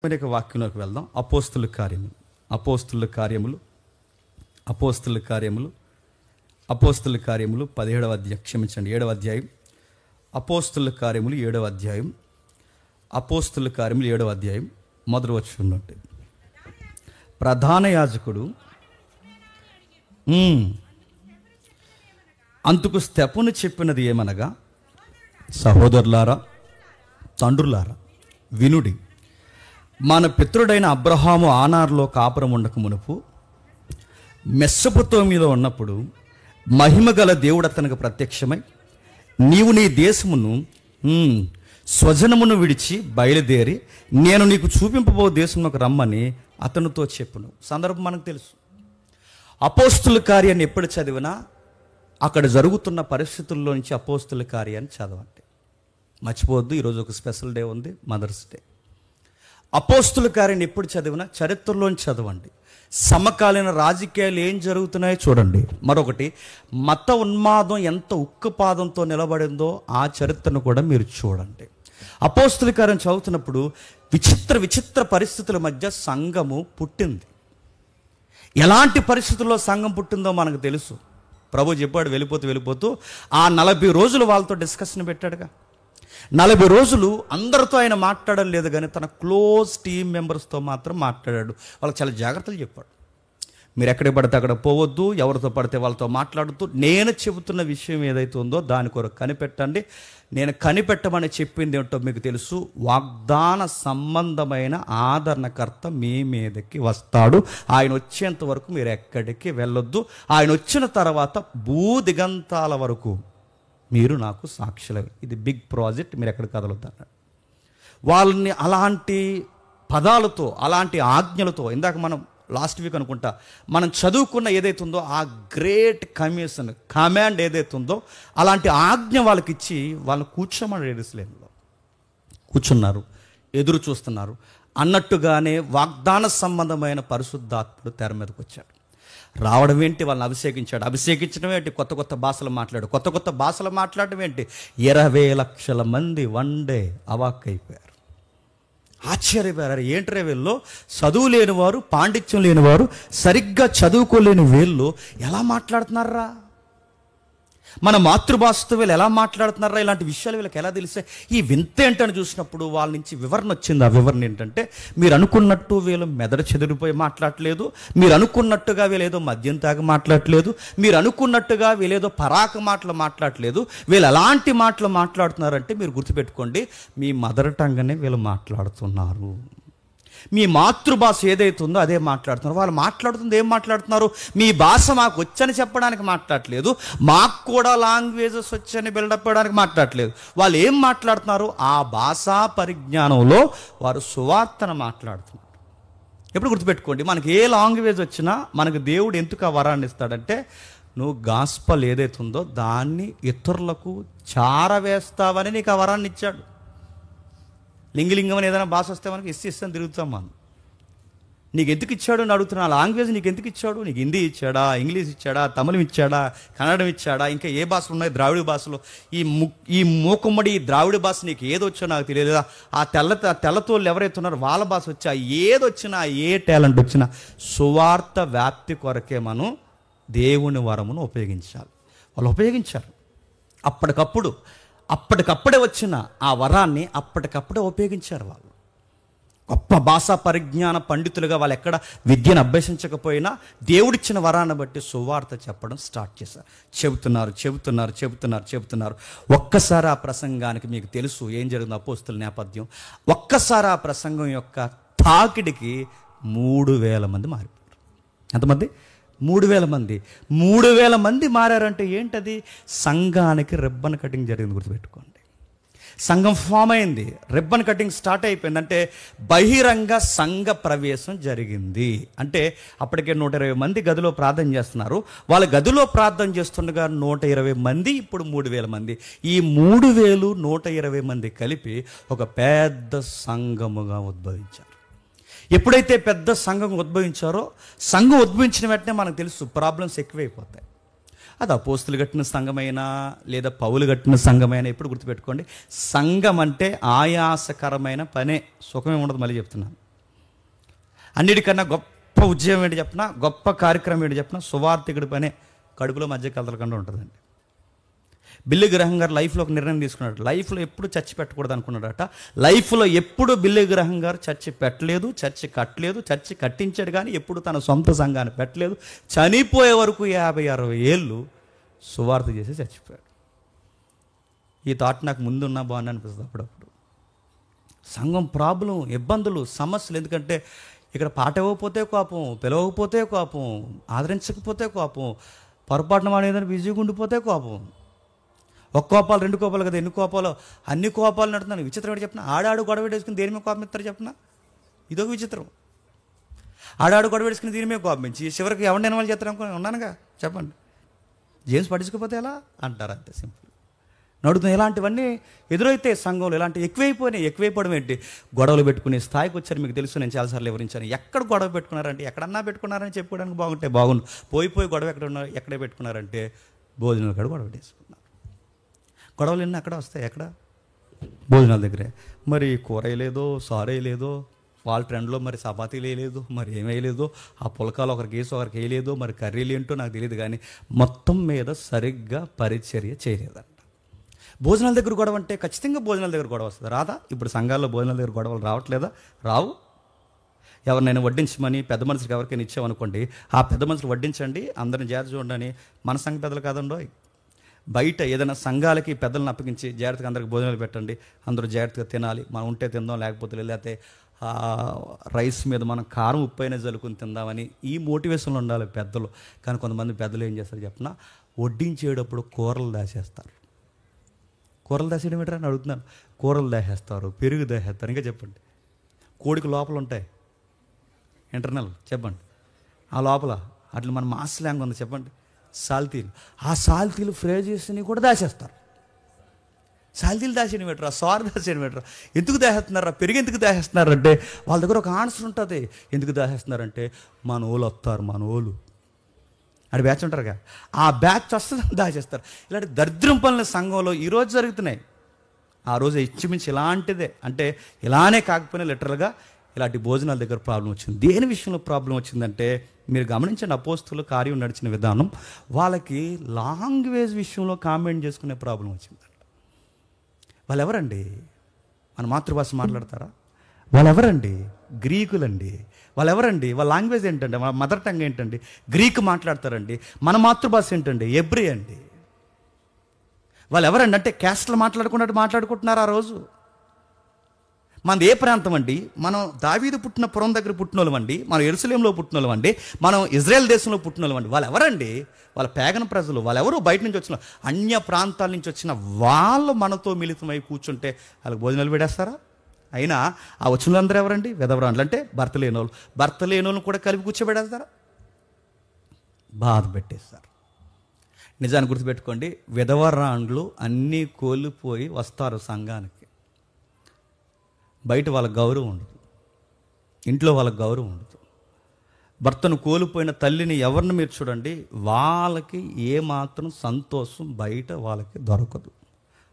మరొక వాక్యంలోకి వెళ్దాం. అపోస్తుల కార్యములు 17వ అధ్యాయం, క్షమించండి 7వ అధ్యాయం. అపోస్తుల కార్యములు 7వ అధ్యాయం. అపోస్తుల కార్యములు 7వ అధ్యాయం మొదటి వచనం నుండి. ప్రధాన యాజకుడు అందుకు స్తెఫను చెప్పినది ఏమనగా, సహోదరులారా, తండ్రులారా, వినుడి. మన పితరుడైన అబ్రహాము ఆనారులో కాపురం ఉండక మునుపు మెస్సొపొతామియాలో ఉన్నప్పుడు మహిమగల దేవుడు అతనికి ప్రత్యక్షమై, నీవు నీ దేశమును స్వజనమును విడిచి బయలుదేరి నేను నీకు చూపింపబో దేశంలోకి రమ్మని అతనితో చెప్పును. సందర్భం మనకు తెలుసు. అపోస్తుల కార్యాన్ని ఎప్పుడు చదివినా అక్కడ జరుగుతున్న పరిస్థితుల్లో నుంచి అపోస్తుల కార్యాన్ని చదవండి, మర్చిపోవద్దు. ఈరోజు ఒక స్పెషల్ డే ఉంది, మదర్స్ డే. అపోస్తుల కార్యాన్ని ఎప్పుడు చదివినా చరిత్రలోని చదవండి. సమకాలీన రాజకీయాలు ఏం జరుగుతున్నాయో చూడండి. మరొకటి, మత ఉన్మాదం ఎంత ఉక్కుపాదంతో నిలబడిందో ఆ చరిత్రను కూడా మీరు చూడండి. అపోస్తుల కార్యం చదువుతున్నప్పుడు విచిత్ర పరిస్థితుల మధ్య సంఘము పుట్టింది. ఎలాంటి పరిస్థితుల్లో సంఘం పుట్టిందో మనకు తెలుసు. ప్రభు చెప్పాడు, వెళ్ళిపోతూ ఆ 40 రోజులు వాళ్ళతో డిస్కషన్ పెట్టాడుగా. 40 రోజులు అందరితో ఆయన మాట్లాడడం లేదు, కానీ తన క్లోజ్ టీమ్ మెంబర్స్తో మాత్రం మాట్లాడాడు. వాళ్ళకి చాలా జాగ్రత్తలు చెప్పాడు. మీరు ఎక్కడికి పడితే అక్కడ పోవద్దు, ఎవరితో పడితే వాళ్ళతో మాట్లాడుతూ, నేను చెబుతున్న విషయం ఏదైతే ఉందో దాని కొరకు కనిపెట్టండి. నేను కనిపెట్టమని చెప్పింది ఏంటో మీకు తెలుసు. వాగ్దాన సంబంధమైన ఆదరణకర్త మీ మీదకి వస్తాడు. ఆయన వచ్చేంత వరకు మీరు ఎక్కడికి వెళ్ళొద్దు. ఆయన వచ్చిన తర్వాత భూదిగంతాల వరకు మీరు నాకు సాక్షులే. ఇది బిగ్ ప్రాజెక్ట్, మీరు ఎక్కడ కదలొద్దు అన్నాడు. వాళ్ళని అలాంటి పదాలతో, అలాంటి ఆజ్ఞలతో, ఇందాక మనం లాస్ట్ వీక్ అనుకుంటా మనం చదువుకున్న ఏదైతే ఉందో ఆ గ్రేట్ కమిషన్ కమాండ్ ఏదైతే ఉందో అలాంటి ఆజ్ఞ వాళ్ళకి ఇచ్చి వాళ్ళని కూర్చోమని ఎరుసలేములో కూర్చున్నారు, ఎదురు చూస్తున్నారు. అన్నట్టుగానే వాగ్దాన సంబంధమైన పరిశుద్ధాత్ముడు తెర మీదకి వచ్చాడు. రావడం ఏంటి, వాళ్ళని అభిషేకించడం ఏంటి, కొత్త భాషలు మాట్లాడడం ఏంటి. 20 లక్షల మంది వన్ డే అవాక్కైపోయారు, ఆశ్చర్యపోయారు. ఏంటి వీళ్ళు, చదువు లేనివారు, పాండిత్యం లేనివారు, సరిగ్గా చదువుకోలేని వీళ్ళు ఎలా మాట్లాడుతున్నారా, మన మాతృభాషతో వీళ్ళు ఎలా మాట్లాడుతున్నారా, ఇలాంటి విషయాలు వీళ్ళకి ఎలా తెలిసే. ఈ వింత ఏంటని చూసినప్పుడు వాళ్ళ నుంచి వివరణ వచ్చింది. ఆ వివరణ ఏంటంటే, మీరు అనుకున్నట్టు వీళ్ళు మెదడు చెదిరిపోయి మాట్లాడలేదు, మీరు అనుకున్నట్టుగా వీళ్ళేదో మద్యం తాగి మాట్లాడలేదు, మీరు అనుకున్నట్టుగా వీళ్ళేదో పరాక మాటలు మాట్లాడలేదు. వీళ్ళు ఎలాంటి మాటలు మాట్లాడుతున్నారంటే మీరు గుర్తుపెట్టుకోండి, మీ మదర్ టంగ్నే వీళ్ళు మాట్లాడుతున్నారు. మీ మాతృభాష ఏదైతే ఉందో అదే మాట్లాడుతున్నారు. వాళ్ళు మాట్లాడుతుంది ఏం మాట్లాడుతున్నారు, మీ భాష మాకు వచ్చని చెప్పడానికి మాట్లాడలేదు, మాకు కూడా లాంగ్వేజెస్ వచ్చని బిల్డప్ చేయడానికి మాట్లాడలేదు. వాళ్ళు ఏం మాట్లాడుతున్నారు, ఆ భాషా పరిజ్ఞానంలో వారు సువార్తను మాట్లాడుతున్నారు. ఎప్పుడు గుర్తుపెట్టుకోండి, మనకి ఏ లాంగ్వేజ్ వచ్చినా మనకు దేవుడు ఎందుకు ఆ వరాన్ని ఇస్తాడంటే, నువ్వు గాస్పల్ ఏదైతే ఉందో దాన్ని ఇతరులకు చారవేస్తావని నీకు ఆ వరాన్ని ఇచ్చాడు. లింగలింగం అని ఏదైనా భాష వస్తే మనకి ఇస్తాను తిరుగుతాం. మనం నీకు ఎందుకు ఇచ్చాడు అని అడుగుతున్నా. లాంగ్వేజ్ నీకు ఎందుకు ఇచ్చాడు? నీకు హిందీ ఇచ్చాడా, ఇంగ్లీష్ ఇచ్చాడా, తమిళం ఇచ్చాడా, కన్నడం ఇచ్చాడా, ఇంకా ఏ భాషలు ఉన్నాయి ద్రావిడ భాషలో? ఈ మూకుమ్మడి ద్రావిడ భాష నీకు ఏదొచ్చో నాకు తెలియదు. ఆ తెల్లతోళ్ళు ఎవరైతే ఉన్నారో వాళ్ళ భాష వచ్చా, ఏదొచ్చినా, ఏ టాలెంట్ వచ్చినా సువార్త వ్యాప్తి కొరకే మనం దేవుని వరమును ఉపయోగించాలి. వాళ్ళు ఉపయోగించారు. అప్పటికప్పుడే వచ్చిన ఆ వరాన్ని అప్పటికప్పుడే ఉపయోగించారు. వాళ్ళు గొప్ప భాషా పరిజ్ఞాన పండితులుగా, వాళ్ళు ఎక్కడ విద్యను అభ్యసించకపోయినా దేవుడిచ్చిన వరాన్ని బట్టి సువార్త చెప్పడం స్టార్ట్ చేశారు. చెబుతున్నారు. ఒక్కసారి ఆ ప్రసంగానికి, మీకు తెలుసు ఏం జరిగింది అపోస్తుల నేపథ్యం, ఒక్కసారి ఆ ప్రసంగం యొక్క తాకిడికి 3000 మంది మారిపోయారు. ఎంతమంది? 3000 మంది మారారంటే ఏంటది? సంఘానికి రిబ్బన్ కటింగ్ జరిగింది. గుర్తుపెట్టుకోండి, సంఘం ఫామ్ అయింది, రిబ్బన్ కటింగ్ స్టార్ట్ అయిపోయింది. అంటే బహిరంగ సంఘ ప్రవేశం జరిగింది. అంటే అప్పటికే 120 మంది గదిలో ప్రార్థన చేస్తున్నారు. వాళ్ళ గదిలో ప్రార్థన చేస్తుండగా 120 మంది, ఇప్పుడు 3000 మంది. ఈ 3000 120 మంది కలిపి ఒక పెద్ద సంఘముగా ఉద్భవించారు. ఎప్పుడైతే పెద్ద సంఘం ఉద్భవించారో, సంఘం ఉద్భవించిన వెంటనే మనకు తెలుసు ప్రాబ్లమ్స్ ఎక్కువైపోతాయి. అది అపోస్తులు కట్టిన సంఘమైనా లేదా పౌలు కట్టిన సంఘమైనా ఎప్పుడు గుర్తుపెట్టుకోండి, సంఘం అంటే ఆయాసకరమైన పనే, సుఖమే ఉండదు. మళ్ళీ చెప్తున్నాను, అన్నిటికన్నా గొప్ప ఉద్యమం ఏంటి చెప్పినా, గొప్ప కార్యక్రమం ఏంటి చెప్పినా, సువార్థికుడి పనే కడుపులో మధ్య కదలకుండా ఉంటుందండి. బిల్లి గ్రహం గారు లైఫ్లో ఒక నిర్ణయం తీసుకున్నాడు. లైఫ్లో ఎప్పుడు చర్చి పెట్టకూడదు అనుకున్నాడట. లైఫ్లో ఎప్పుడు బిల్లి గ్రహం గారు చర్చి పెట్టలేదు, చర్చి కట్టలేదు, చర్చి కట్టించాడు కానీ ఎప్పుడు తన సొంత సంఘాన్ని పెట్టలేదు. చనిపోయే వరకు 50-60 ఏళ్ళు సువార్త చేసి చచ్చిపోయాడు. ఈ థాట్ నాకు ముందున్నా బాగుంది అనిపిస్తుంది అప్పుడప్పుడు. సంఘం ప్రాబ్లం, ఇబ్బందులు, సమస్యలు. ఎందుకంటే ఇక్కడ పాట ఇవ్వకపోతే కోపం, పిలవకపోతే కోపం, ఆదరించకపోతే కోపం, పొరపాటున వాడు ఏదైనా బిజీగా ఉండిపోతే కోపం. ఒక కోపాలు 2 కోపాలు కదా, ఎన్ని కోపాలు, అన్ని కోపాలు నడుతున్నాను. విచిత్రం ఏంటి చెప్పిన, ఆడాడు గొడవ వేసుకుని దేని మీద కోపం ఇస్తారు చెప్పిన, ఇదొక విచిత్రం. ఆడాడు గొడవ వేసుకుని దీని మీద కోపం ఇచ్చి చివరికి ఎవరిని వాళ్ళు చేస్తారు అనుకుని ఉన్నానుగా చెప్పండి. జేమ్స్ పట్టించుకోకపోతే ఎలా అంటారు, అంతే సింపుల్. నడుతుంది. ఇలాంటివన్నీ ఎదురైతే సంఘంలో ఇలాంటి ఎక్కువైపోవడం ఏంటి, గొడవలు పెట్టుకునే స్థాయికి వచ్చారు. మీకు తెలుసు, నేను చాలాసార్లు వివరించాను. ఎక్కడ గొడవ పెట్టుకున్నారంటే, ఎక్కడన్నా పెట్టుకున్నారని చెప్పుకోవడానికి బాగుంటే బాగుండు. పోయి గొడవ ఎక్కడే పెట్టుకున్నారంటే భోజనాలు కాడ గొడవ పెట్టేసుకున్నారు. గొడవలు ఎన్ని అక్కడ వస్తాయి, ఎక్కడ భోజనాల దగ్గరే. మరి కూర వేయలేదో, సారు వేయలేదో, వాళ్ళ ట్రెండ్లో మరి చపాతీలు వేయలేదు, మరి ఏం వేయలేదు, ఆ పులకాలు ఒకరికి వేసి ఒకరికి వేయలేదు, మరి కర్రీలు ఏంటో నాకు తెలియదు. కానీ మొత్తం మీద సరిగ్గా పరిచర్య చేయలేదంట. భోజనాల దగ్గర గొడవ అంటే ఖచ్చితంగా భోజనాల దగ్గర గొడవ వస్తుంది, రాదా? ఇప్పుడు సంఘాల్లో భోజనాల దగ్గర గొడవలు రావట్లేదా? రావు. ఎవరినైనా వడ్డించమని పెద్ద మనుషులకు ఎవరికైనా ఇచ్చామనుకోండి, ఆ పెద్ద మనుషులు వడ్డించండి, అందరిని జాగ్రత్త చూడండి. మన సంఘ పెద్దలు కాదండో, బయట ఏదైనా సంఘాలకి పెద్దలను అప్పగించి జాగ్రత్తగా అందరికి భోజనాలు పెట్టండి, అందరూ జాగ్రత్తగా తినాలి, మనం ఉంటే తిందాం, లేకపోతే లేకపోతే రైస్ మీద మనం కారం ఉప్పైనా జలుకుని తిందామని ఈ మోటివేషన్లో ఉండాలి పెద్దలు. కానీ కొంతమంది పెద్దలు ఏం చేస్తారు చెప్పిన, వడ్డించేటప్పుడు కూరలు దాచేస్తారు. కూరలు దాచేయడం ఏంటని అడుగుతున్నాను. కూరలు దాచేస్తారు, పెరుగు దాచేస్తారు. ఇంకా చెప్పండి, కోడికి లోపల ఉంటాయి ఇంటర్నల్, చెప్పండి, ఆ లోపల అట్లా మన మాస్ స్లాంగ్ ఉంది చెప్పండి, సాల్తీలు. ఆ సాల్తీలు ఫ్రై చేసి కూడా దాచేస్తారు. సాల్తీలు దాచేయడం పెట్టరు, ఆ సారు దాచేయడం పెట్టరు. ఎందుకు దాచేస్తున్నారా, పెరుగు ఎందుకు దాచేస్తున్నారంటే వాళ్ళ దగ్గర ఒక ఆన్సర్ ఉంటుంది. ఎందుకు దాచేస్తున్నారంటే మన వాళ్ళు వస్తారు, మన వాళ్ళు అక్కడ బ్యాచ్ ఉంటారుగా, ఆ బ్యాచ్ వస్తుంది దాచేస్తారు. ఇలాంటి దరిద్రం పనుల సంఘంలో ఈరోజు జరుగుతున్నాయి. ఆ రోజు ఇచ్చిమించి ఇలాంటిదే, అంటే ఇలానే కాకపోయినా లిటరల్గా ఇలాంటి భోజనాల దగ్గర ప్రాబ్లం వచ్చింది. దేని విషయంలో ప్రాబ్లం వచ్చిందంటే మీరు గమనించండి, అపోస్తుల కార్యం నడిచిన విధానం, వాళ్ళకి లాంగ్వేజ్ విషయంలో కామెంట్ చేసుకునే ప్రాబ్లం వచ్చిందంట. వాళ్ళు ఎవరండి, మన మాతృభాష మాట్లాడతారా? వాళ్ళు ఎవరండి, గ్రీకులండి. వాళ్ళు ఎవరండి, వాళ్ళ లాంగ్వేజ్ ఏంటండి, వాళ్ళ మదర్ టంగ్ ఏంటండి, గ్రీక్ మాట్లాడతారండి. మన మాతృభాష ఏంటండి, ఎబ్రీ అండి. వాళ్ళు ఎవరండి అంటే క్యాస్ట్లు మాట్లాడుకుంటున్నారు ఆ రోజు. మనది ఏ ప్రాంతం అండి, మనం దావీదు పుట్టిన పురం దగ్గర పుట్టినోళ్ళం అండి, మనం యెరూషలేములో పుట్టినోళ్ళం అండి, మనం ఇజ్రాయెల్ దేశంలో పుట్టినోళ్ళం అండి. వాళ్ళు ఎవరండి, వాళ్ళ పేగన ప్రజలు. వాళ్ళు ఎవరు బయట నుంచి వచ్చిన, అన్య ప్రాంతాల నుంచి వచ్చిన వాళ్ళు మనతో మిళితమై కూర్చుంటే వాళ్ళకి భోజనాలు పెడేస్తారా? అయినా ఆ వచ్చిన వాళ్ళందరూ ఎవరండి, విధవరాండ్లు, అంటే భర్త లేనోళ్ళని కూడా కలిపి కూర్చోబెడేస్తారా? బాధ పెట్టేస్తారు. నిజాన్ని గుర్తుపెట్టుకోండి, విధవరాండ్లు అన్నీ కోల్పోయి వస్తారు సంఘానికి. బయట వాళ్ళకి గౌరవం ఉండదు, ఇంట్లో వాళ్ళకి గౌరవం ఉండదు. భర్తను కోల్పోయిన తల్లిని ఎవరిని మీరు చూడండి, వాళ్ళకి ఏమాత్రం సంతోషం బయట వాళ్ళకి దొరకదు.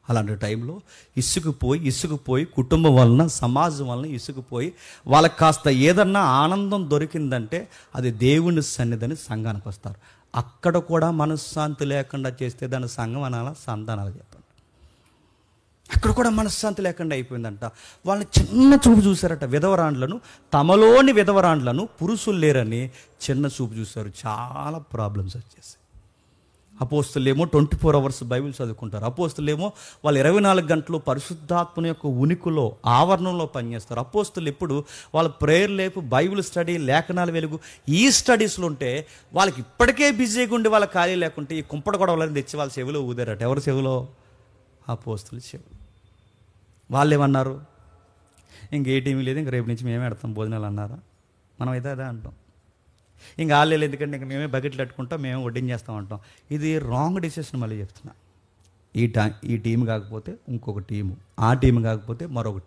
అలాంటి టైంలో ఇసుకుపోయి కుటుంబం వలన, సమాజం వలన ఇసుకుపోయి వాళ్ళకి కాస్త ఏదన్నా ఆనందం దొరికిందంటే అది దేవుని సన్నిధిని సంఘానికి వస్తారు. అక్కడ కూడా మనశ్శాంతి లేకుండా చేస్తే దాని సంఘం అనాలా, సంతానాలు చెప్పండి. అక్కడ కూడా మనశ్శాంతి లేకుండా అయిపోయిందంట. వాళ్ళని చిన్న చూపు చూశారట, విధవరాండ్లను, తమలోని విధవరాండ్లను, పురుషులు లేరని చిన్న చూపు చూశారు. చాలా ప్రాబ్లమ్స్ వచ్చేసాయి. అపోస్తులేమో 24 hours బైబిల్ చదువుకుంటారు. అపోస్తులేమో వాళ్ళు 24 గంటలు పరిశుద్ధాత్మని యొక్క ఉనికిలో, ఆవరణంలో పనిచేస్తారు. అపోస్తులు ఎప్పుడు వాళ్ళ ప్రేయర్ లేపు, బైబిల్ స్టడీ, లేఖనాల వెలుగు, ఈ స్టడీస్లో ఉంటే వాళ్ళకి ఇప్పటికే బిజీగా ఉండి వాళ్ళ ఖాళీ లేకుంటే ఈ కుంపడ గొడవలని తెచ్చి వాళ్ళ చెవిలో ఊదారట. ఎవరి చెవిలో? అపోస్తుల చెవి. వాళ్ళు ఏమన్నారు, ఇంకేటీమీ లేదు, ఇంక రేపు నుంచి మేమే పెడతాం భోజనాలు అన్నారా? మనం అయితే అదే అంటాం. ఇంక వాళ్ళు ఎందుకంటే ఇంక మేమే బకెట్లు కట్టుకుంటాం, మేమే వడ్డించేస్తాం అంటాం. ఇది రాంగ్ డిసిషన్. మళ్ళీ చెప్తున్నా, ఈ టీం కాకపోతే ఇంకొక టీము, ఆ టీం కాకపోతే మరొక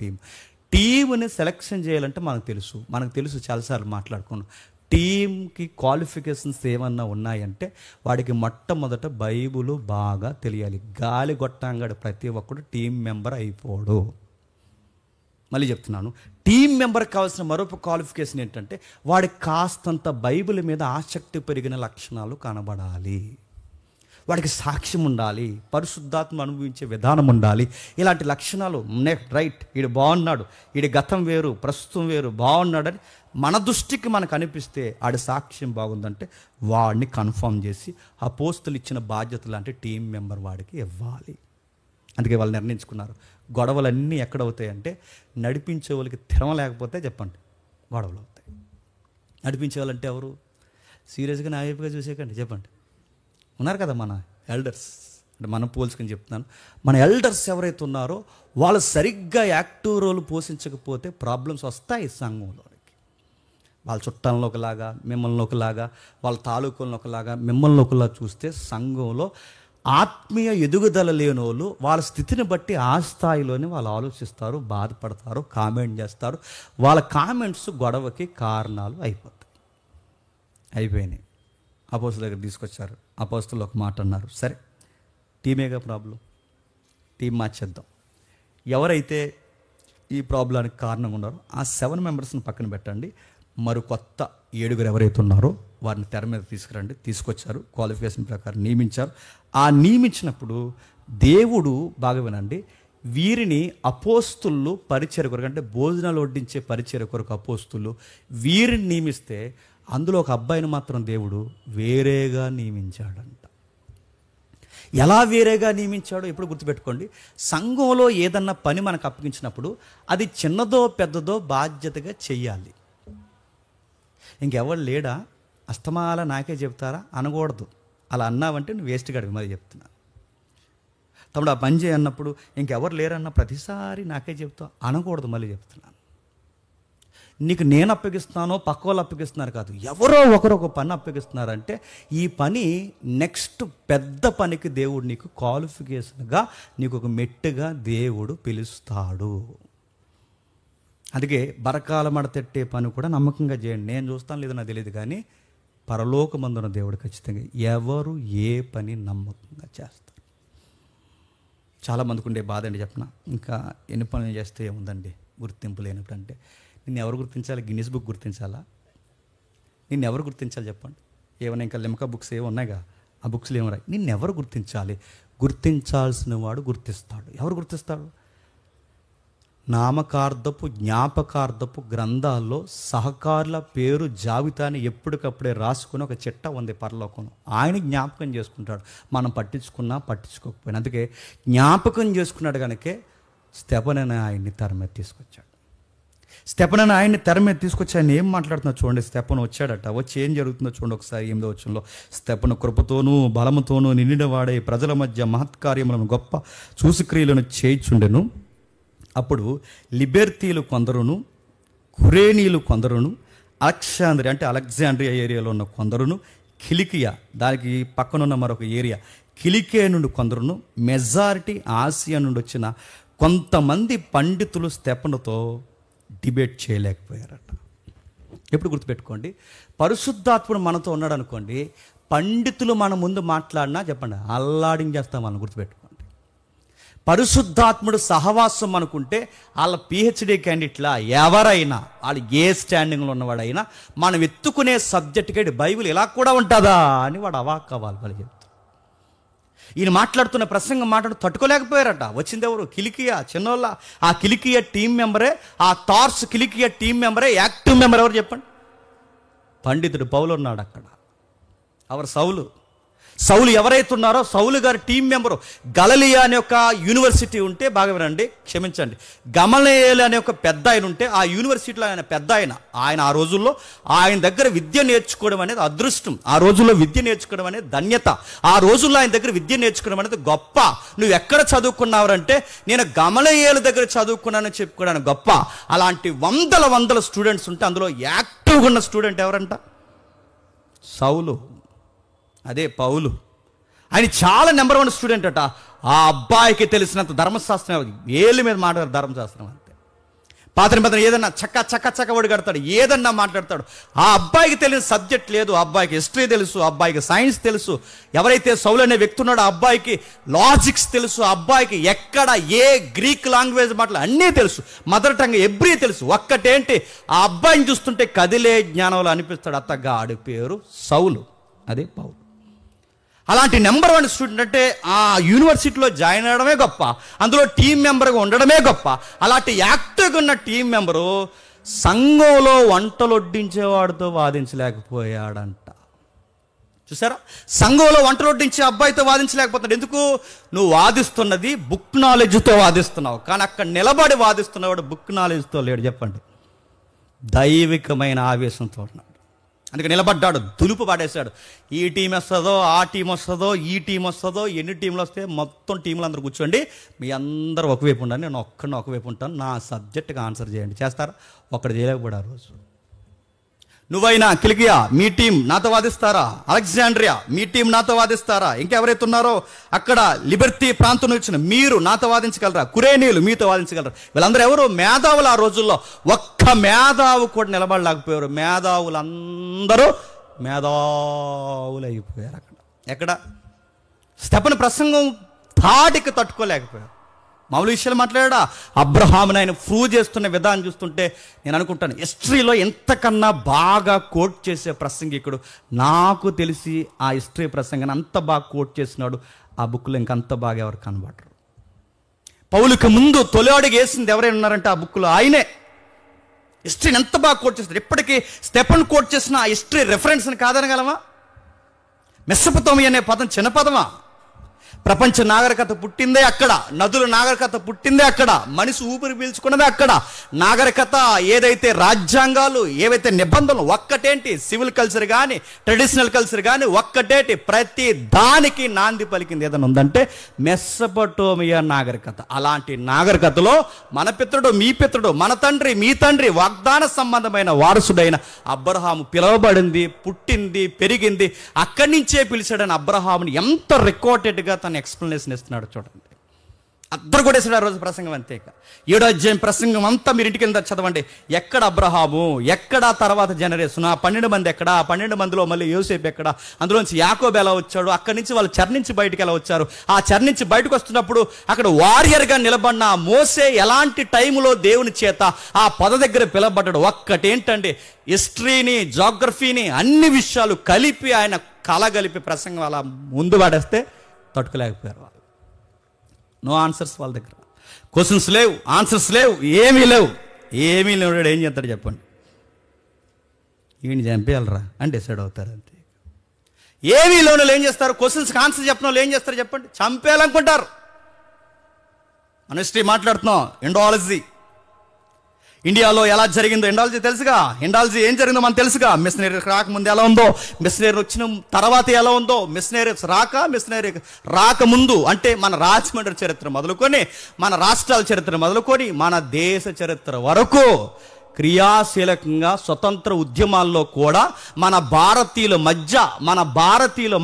టీముని సెలెక్షన్ చేయాలంటే మనకు తెలుసు చాలాసార్లు మాట్లాడుకున్నాం. టీంకి క్వాలిఫికేషన్స్ ఏమన్నా ఉన్నాయంటే వాడికి మొట్టమొదట బైబుల్ బాగా తెలియాలి. గాలి గొట్టంగాడు ప్రతి ఒక్కడు టీం మెంబర్ అయిపోడు. మళ్ళీ చెప్తున్నాను, టీం మెంబర్కి కావాల్సిన మరొక క్వాలిఫికేషన్ ఏంటంటే వాడికి కాస్తంత బైబిల్ మీద ఆసక్తి పెరిగిన లక్షణాలు కనబడాలి, వాడికి సాక్ష్యం ఉండాలి, పరిశుద్ధాత్మ అనుభవించే విధానం ఉండాలి. ఇలాంటి లక్షణాలు రైట్, వీడు బాగున్నాడు, వీడి గతం వేరు ప్రస్తుతం వేరు బాగున్నాడని మన దృష్టికి మనకు అనిపిస్తే ఆడి సాక్ష్యం బాగుందంటే వాడిని కన్ఫర్మ్ చేసి అపోస్తులు ఇచ్చిన బాధ్యత లాంటి టీం మెంబర్ వాడికి ఇవ్వాలి. అందుకే వాళ్ళు నిర్ణయించుకున్నారు, గొడవలన్నీ ఎక్కడవుతాయంటే నడిపించే వాళ్ళకి తిరమ లేకపోతే చెప్పండి గొడవలు అవుతాయి. నడిపించే వాళ్ళంటే ఎవరు? సీరియస్గా నా వైపుగా చూసేకండి, చెప్పండి. ఉన్నారు కదా మన ఎల్డర్స్, అంటే మనం పోల్చుకొని చెప్తున్నాను, మన ఎల్డర్స్ ఎవరైతే ఉన్నారో వాళ్ళు సరిగ్గా యాక్టివ్ రోల్ పోషించకపోతే ప్రాబ్లమ్స్ వస్తాయి సంఘంలోనికి. వాళ్ళ చుట్టాలను ఒకలాగా మిమ్మల్ని ఒకలాగా, వాళ్ళ తాలూకులను ఒకలాగా మిమ్మల్ని ఒకలా చూస్తే సంఘంలో ఆత్మీయ ఎదుగుదల లేని వాళ్ళు వాళ్ళ స్థితిని బట్టి ఆ స్థాయిలోనే వాళ్ళు ఆలోచిస్తారు, బాధపడతారు, కామెంట్ చేస్తారు. వాళ్ళ కామెంట్స్ గొడవకి కారణాలు అయిపోయినాయి. అపోస్తుల దగ్గర తీసుకొచ్చారు, అపోస్తులు ఒక మాట అన్నారు, సరే టీమేగా ప్రాబ్లం, టీం మార్చేద్దాం. ఎవరైతే ఈ ప్రాబ్లానికి కారణంగా ఉన్నారో ఆ 7 మెంబర్స్ని పక్కన పెట్టండి, మరి కొత్త 7 ఎవరైతే ఉన్నారో వారిని తెర మీద తీసుకురండి. తీసుకొచ్చారు, క్వాలిఫికేషన్ ప్రకారం నియమించారు. ఆ నియమించినప్పుడు దేవుడు బాగా వినండి, వీరిని అపోస్తులు పరిచర్య కొరకు, అంటే భోజనాలు వడ్డించే పరిచర్య కొరకు అపోస్తులు వీరిని నియమిస్తే అందులో ఒక అబ్బాయిని మాత్రం దేవుడు వేరేగా నియమించాడంట. ఎలా వేరేగా నియమించాడో ఎప్పుడు గుర్తుపెట్టుకోండి. సంఘంలో ఏదన్నా పని మనకు అప్పగించినప్పుడు అది చిన్నదో పెద్దదో బాధ్యతగా చెయ్యాలి. ఇంకెవరు లేడా అస్తమాల నాకే చెప్తారా అనకూడదు. అలా అన్నావంటే నువ్వు వేస్ట్ గడివి. మరి చెప్తున్నా తమ్ముడు, ఆ పని చేయన్నప్పుడు ఇంకెవరు లేరన్న ప్రతిసారి నాకే చెప్తావు అనకూడదు. మళ్ళీ చెప్తున్నాను, నీకు నేను అప్పగిస్తున్నానో పక్క వాళ్ళు అప్పగిస్తున్నారు కాదు, ఎవరో ఒకరు ఒక పని అప్పగిస్తున్నారంటే ఈ పని నెక్స్ట్ పెద్ద పనికి దేవుడు నీకు క్వాలిఫికేషన్గా, నీకు ఒక మెట్టుగా దేవుడు పిలుస్తాడు. అందుకే బరకాల మడతెట్టే పని కూడా నమ్మకంగా చేయండి. నేను చూస్తాను లేదో నాకు తెలియదు, కానీ పరలోకమందున దేవుడు ఖచ్చితంగా ఎవరు ఏ పని నమ్మకంగా చేస్తారు. చాలామందికి ఉండే బాధ అండి చెప్పిన, ఇంకా ఎన్ని పనులు చేస్తే ఏముందండి గుర్తింపు లేనప్పుడు. అంటే నిన్ను ఎవరు గుర్తించాలి? గిన్నిస్ బుక్ గుర్తించాలా? నిన్ను ఎవరు గుర్తించాలి చెప్పండి? ఏమైనా ఇంకా లిమ్కా బుక్స్ ఏమి ఉన్నాయిగా, ఆ బుక్స్లో ఏమో రాయి. నిన్ను ఎవరు గుర్తించాలి? గుర్తించాల్సిన వాడు గుర్తిస్తాడు. ఎవరు గుర్తిస్తాడు? నామకార్థపు జ్ఞాపకార్థపు గ్రంథాల్లో సహకారుల పేరు జాబితాని ఎప్పటికప్పుడే రాసుకుని ఒక చిట్ట ఉంది పరలోకంలో. ఆయన జ్ఞాపకం చేసుకుంటాడు, మనం పట్టించుకున్నా పట్టించుకోకపోయినా. అందుకే జ్ఞాపకం చేసుకున్నాడు కనుకే స్టెఫెను అనే ఆయన్ని తెర మీద తీసుకొచ్చాడు. స్టెఫెను అనే ఆయన్ని తెర మీద తీసుకొచ్చి ఆయన ఏం మాట్లాడుతున్నా చూడండి. స్టెఫెను వచ్చాడట, వచ్చి ఏం జరుగుతుందో చూడండి ఒకసారి. 8వ వచనంలో, స్టెఫెను కృపతోనూ బలముతోనూ నిండినవాడే ప్రజల మధ్య మహత్కార్యములను గొప్ప సూచక్రియలను చేయుచుండెను. అప్పుడు లిబెర్తీలు కొందరును, కురేనీలు కొందరును, అలెగ్జాండ్రియా ఏరియాలో ఉన్న కొందరును, కిలికియా దానికి పక్కనున్న మరొక ఏరియా కిలికియా నుండి కొందరును, మెజారిటీ ఆసియా నుండి వచ్చిన కొంతమంది పండితులు స్టెఫెనుతో డిబేట్ చేయలేకపోయారట. ఎప్పుడు గుర్తుపెట్టుకోండి, పరిశుద్ధాత్ముడు మనతో ఉన్నాడు అనుకోండి, పండితులు మన ముందు మాట్లాడినా చెప్పండి అల్లాడించేస్తాం వాళ్ళని. గుర్తుపెట్టుకోండి, పరిశుద్ధాత్ముడు సహవాసం అనుకుంటే వాళ్ళ పిహెచ్డి క్యాండిడేట్లా ఎవరైనా, వాళ్ళు ఏ స్టాండింగ్లో ఉన్నవాడైనా మనం ఎత్తుకునే సబ్జెక్ట్కి బైబిల్ ఇలా కూడా ఉంటుందా అని వాడు అవాక్ అవ్వాలి. వాళ్ళు చెప్తారు, ఈయన మాట్లాడుతున్న ప్రసంగం తట్టుకోలేకపోయారట. వచ్చింది ఎవరు? కిలికియా చిన్నోళ్ళ. ఆ కిలికియా టీం మెంబరే, ఆ తార్స్ కిలికియా టీం మెంబరే యాక్టివ్ మెంబర్ ఎవరు చెప్పండి? పండితుడు పౌలు ఉన్నాడు అక్కడ. అవరు సౌలు ఎవరైతే ఉన్నారో సౌలు గారి టీం మెంబరు. గలిలయ అనే ఒక యూనివర్సిటీ ఉంటే, బాగా వినండి, క్షమించండి, గమలీయేలు అనే ఒక పెద్ద ఆయన ఉంటే, ఆ యూనివర్సిటీలో ఆయన పెద్ద ఆయన ఆ రోజుల్లో ఆయన దగ్గర విద్య నేర్చుకోవడం అనేది అదృష్టం. ఆ రోజుల్లో విద్య నేర్చుకోవడం అనేది ధన్యత. ఆ రోజుల్లో ఆయన దగ్గర విద్య నేర్చుకోవడం అనేది గొప్ప. నువ్వు ఎక్కడ చదువుకున్నావంటే నేను గమలీయేలు దగ్గర చదువుకున్నానని చెప్పుకోవడానికి గొప్ప. అలాంటి వందల స్టూడెంట్స్ ఉంటే అందులో యాక్టివ్గా ఉన్న స్టూడెంట్ ఎవరంట? సౌలు. అదే పౌలు. ఆయన చాలా నెంబర్ 1 స్టూడెంట్ అట. ఆ అబ్బాయికి తెలిసినంత ధర్మశాస్త్రం ఏళ్ళ మీద మాట్లాడారు, ధర్మశాస్త్రం అంతే. పాత నిబంధన ఏదన్నా చక్క ఒడి కడతాడు, ఏదన్నా మాట్లాడతాడు. ఆ అబ్బాయికి తెలియని సబ్జెక్ట్ లేదు. ఆ అబ్బాయికి హిస్టరీ తెలుసు, ఆ అబ్బాయికి సైన్స్ తెలుసు. ఎవరైతే సౌలు అనే వ్యక్తి ఉన్నాడో ఆ అబ్బాయికి లాజిక్స్ తెలుసు. ఆ అబ్బాయికి ఎక్కడ ఏ గ్రీక్ లాంగ్వేజ్ మాటలు అన్నీ తెలుసు, మదర్ టంగ్ ఎబ్రీ తెలుసు. ఒక్కటేంటి, ఆ అబ్బాయిని చూస్తుంటే కదిలే జ్ఞానంలో అనిపిస్తాడు. అత్తగాడి పేరు సౌలు, అదే పౌలు. అలాంటి నెంబర్ 1 స్టూడెంట్ అంటే ఆ యూనివర్సిటీలో జాయిన్ అవ్వడమే గొప్ప, అందులో టీం మెంబర్గా ఉండడమే గొప్ప. అలాంటి యాక్టివ్గా ఉన్న టీం మెంబరు సంఘంలో వంటలు వడ్డించేవాడితో వాదించలేకపోయాడంట. చూసారా, సంఘంలో వంటలు వడ్డించే అబ్బాయితో వాదించలేకపోతున్నాడు. ఎందుకు? నువ్వు వాదిస్తున్నది బుక్ నాలెడ్జ్తో వాదిస్తున్నావు, కానీ అక్కడ నిలబడి వాదిస్తున్నవాడు బుక్ నాలెడ్జ్తో లేడు. చెప్పండి, దైవికమైన ఆవేశంతో ఉన్నాడు. అందుకే నిలబడ్డాడు, దులుపు పడేశాడు. ఈ టీం వస్తుందో, ఆ టీం వస్తుందో, ఈ టీం వస్తుందో, ఎన్ని టీంలు వస్తే మొత్తం టీంలు అందరూ కూర్చోండి, మీ అందరూ ఒకవైపు ఉండండి, నేను ఒక్కడిని ఒకవైపు ఉంటాను, నా సబ్జెక్ట్కి ఆన్సర్ చేయండి. చేస్తారా? ఒక్కడు చేయలేకపోయాడు. ఆ రోజు నువ్వైనా కిలికియా మీ టీం నాతో వాదిస్తారా? అలెగ్జాండ్రియా మీ టీం నాతో వాదిస్తారా? ఇంకెవరైతే ఉన్నారో అక్కడ లిబర్టీ ప్రాంతం వచ్చిన మీరు నాతో వాదించగలరా? కురేనీలు మీతో వాదించగలరా? వీళ్ళందరూ ఎవరు? మేధావులు. ఆ రోజుల్లో ఒక్క మేధావు కూడా నిలబడలేకపోయారు. మేధావులందరూ మేధావులు అయిపోయారు. ఎక్కడ స్టెఫెను ప్రసంగం తాటికి తట్టుకోలేకపోయారు. మామూలు విషయాలు మాట్లాడా. అబ్రహాముని ఆయన ప్రూవ్ చేస్తున్న విధానం చూస్తుంటే నేను అనుకుంటాను, హిస్టరీలో ఎంతకన్నా బాగా కోట్ చేసే ప్రసంగికుడు నాకు తెలిసి ఆ హిస్టరీ ప్రసంగాన్ని అంత బాగా కోట్ చేసినాడు ఆ బుక్లో ఇంకంత బాగా ఎవరు కనబడరు. పౌలుకి ముందు తొలి అడుగు వేసింది ఎవరైనా ఉన్నారంటే ఆ బుక్లో ఆయనే. హిస్టరీని ఎంత బాగా కోట్ చేస్తారు. ఇప్పటికీ స్టెఫెన్ కోట్ చేసిన ఆ హిస్టరీ రెఫరెన్స్ని కాదనగలమా? మెసొపొతేమియా అనే పదం చిన్న పదమా? ప్రపంచ నాగరికత పుట్టిందే అక్కడ, నదుల నాగరికత పుట్టిందే అక్కడ, మనిషి ఊపిరి పీల్చుకున్నదే అక్కడ. నాగరికత ఏదైతే రాజ్యాంగాలు, ఏవైతే నిబంధనలు, ఒక్కటేంటి సివిల్ కల్చర్ కానీ ట్రెడిషనల్ కల్చర్ కానీ ఒక్కటేంటి, ప్రతి దానికి నాంది పలికింది ఏదైనా ఉందంటే మెసొపొతేమియా నాగరికత. అలాంటి నాగరికతలో మన పితరుడు, మీ పితరుడు, మన తండ్రి, మీ తండ్రి, వాగ్దాన సంబంధమైన వారసుడైన అబ్రహాము పిలువబడింది, పుట్టింది, పెరిగింది అక్కడి నుంచే పిలిచాడని అబ్రహాముని ఎంత రికార్డెడ్గా తన ఎక్స్ప్లెనేషన్ ఇస్తున్నాడు చూడండి. అద్దరు కొట్టేసాడు ఆ రోజు ప్రసంగం. అంతేక 7వ అధ్యాయం ప్రసంగం అంతా మీరు ఇంటికి కింద చదవండి. ఎక్కడ అబ్రహాము, ఎక్కడ తర్వాత జనరేషన్, ఆ 12 మంది ఎక్కడ, ఆ 12 మందిలో మళ్ళీ యోసేపు ఎక్కడ, అందులోంచి యాకోబు ఎలా వచ్చాడు, అక్కడి నుంచి వాళ్ళు చెర నుంచి బయటకు ఎలా వచ్చారు, ఆ చెర నుంచి బయటకు వస్తున్నప్పుడు అక్కడ వారియర్గా నిలబడిన మోసే ఎలాంటి టైంలో దేవుని చేత ఆ పొద దగ్గర పిలవబడ్డాడు. ఒక్కటేంటండి, హిస్టరీని, జాగ్రఫీని, అన్ని విషయాలు కలిపి ఆయన కలగలిపి ప్రసంగం అలా ముందు పడేస్తే తట్టుకోలేకపోయారు. వాళ్ళు నో ఆన్సర్స్, వాళ్ళ దగ్గర క్వశ్చన్స్ లేవు, ఆన్సర్స్ లేవు, ఏమీ లేవు. ఏం చేస్తాడు చెప్పండి? ఈయన చంపేయాలరా అని డిసైడ్ అవుతారు. అంతే. ఏమీ లేని వాళ్ళు ఏం చేస్తారు? క్వశ్చన్స్కి ఆన్సర్ చెప్పిన వాళ్ళు ఏం చేస్తారు చెప్పండి? చంపేయాలనుకుంటారు. మన హిస్టరీ మాట్లాడుతున్నాం, ఇండాలజీ. ఇండియాలో ఎలా జరిగిందో ఇండాలజీ తెలుసుగా. ఇండాలజీ ఏం జరిగిందో మనకు తెలుసుగా. మిషనరీ రాకముందు ఎలా ఉందో, మిషనరీ వచ్చిన తర్వాత ఎలా ఉందో, మిషనరీస్ రాకముందు అంటే మన రాజమండ్రి చరిత్ర మొదలుకొని, మన రాష్ట్రాల చరిత్ర మొదలుకొని, మన దేశ చరిత్ర వరకు క్రియాశీలకంగా స్వతంత్ర ఉద్యమాల్లో కూడా మన భారతీయుల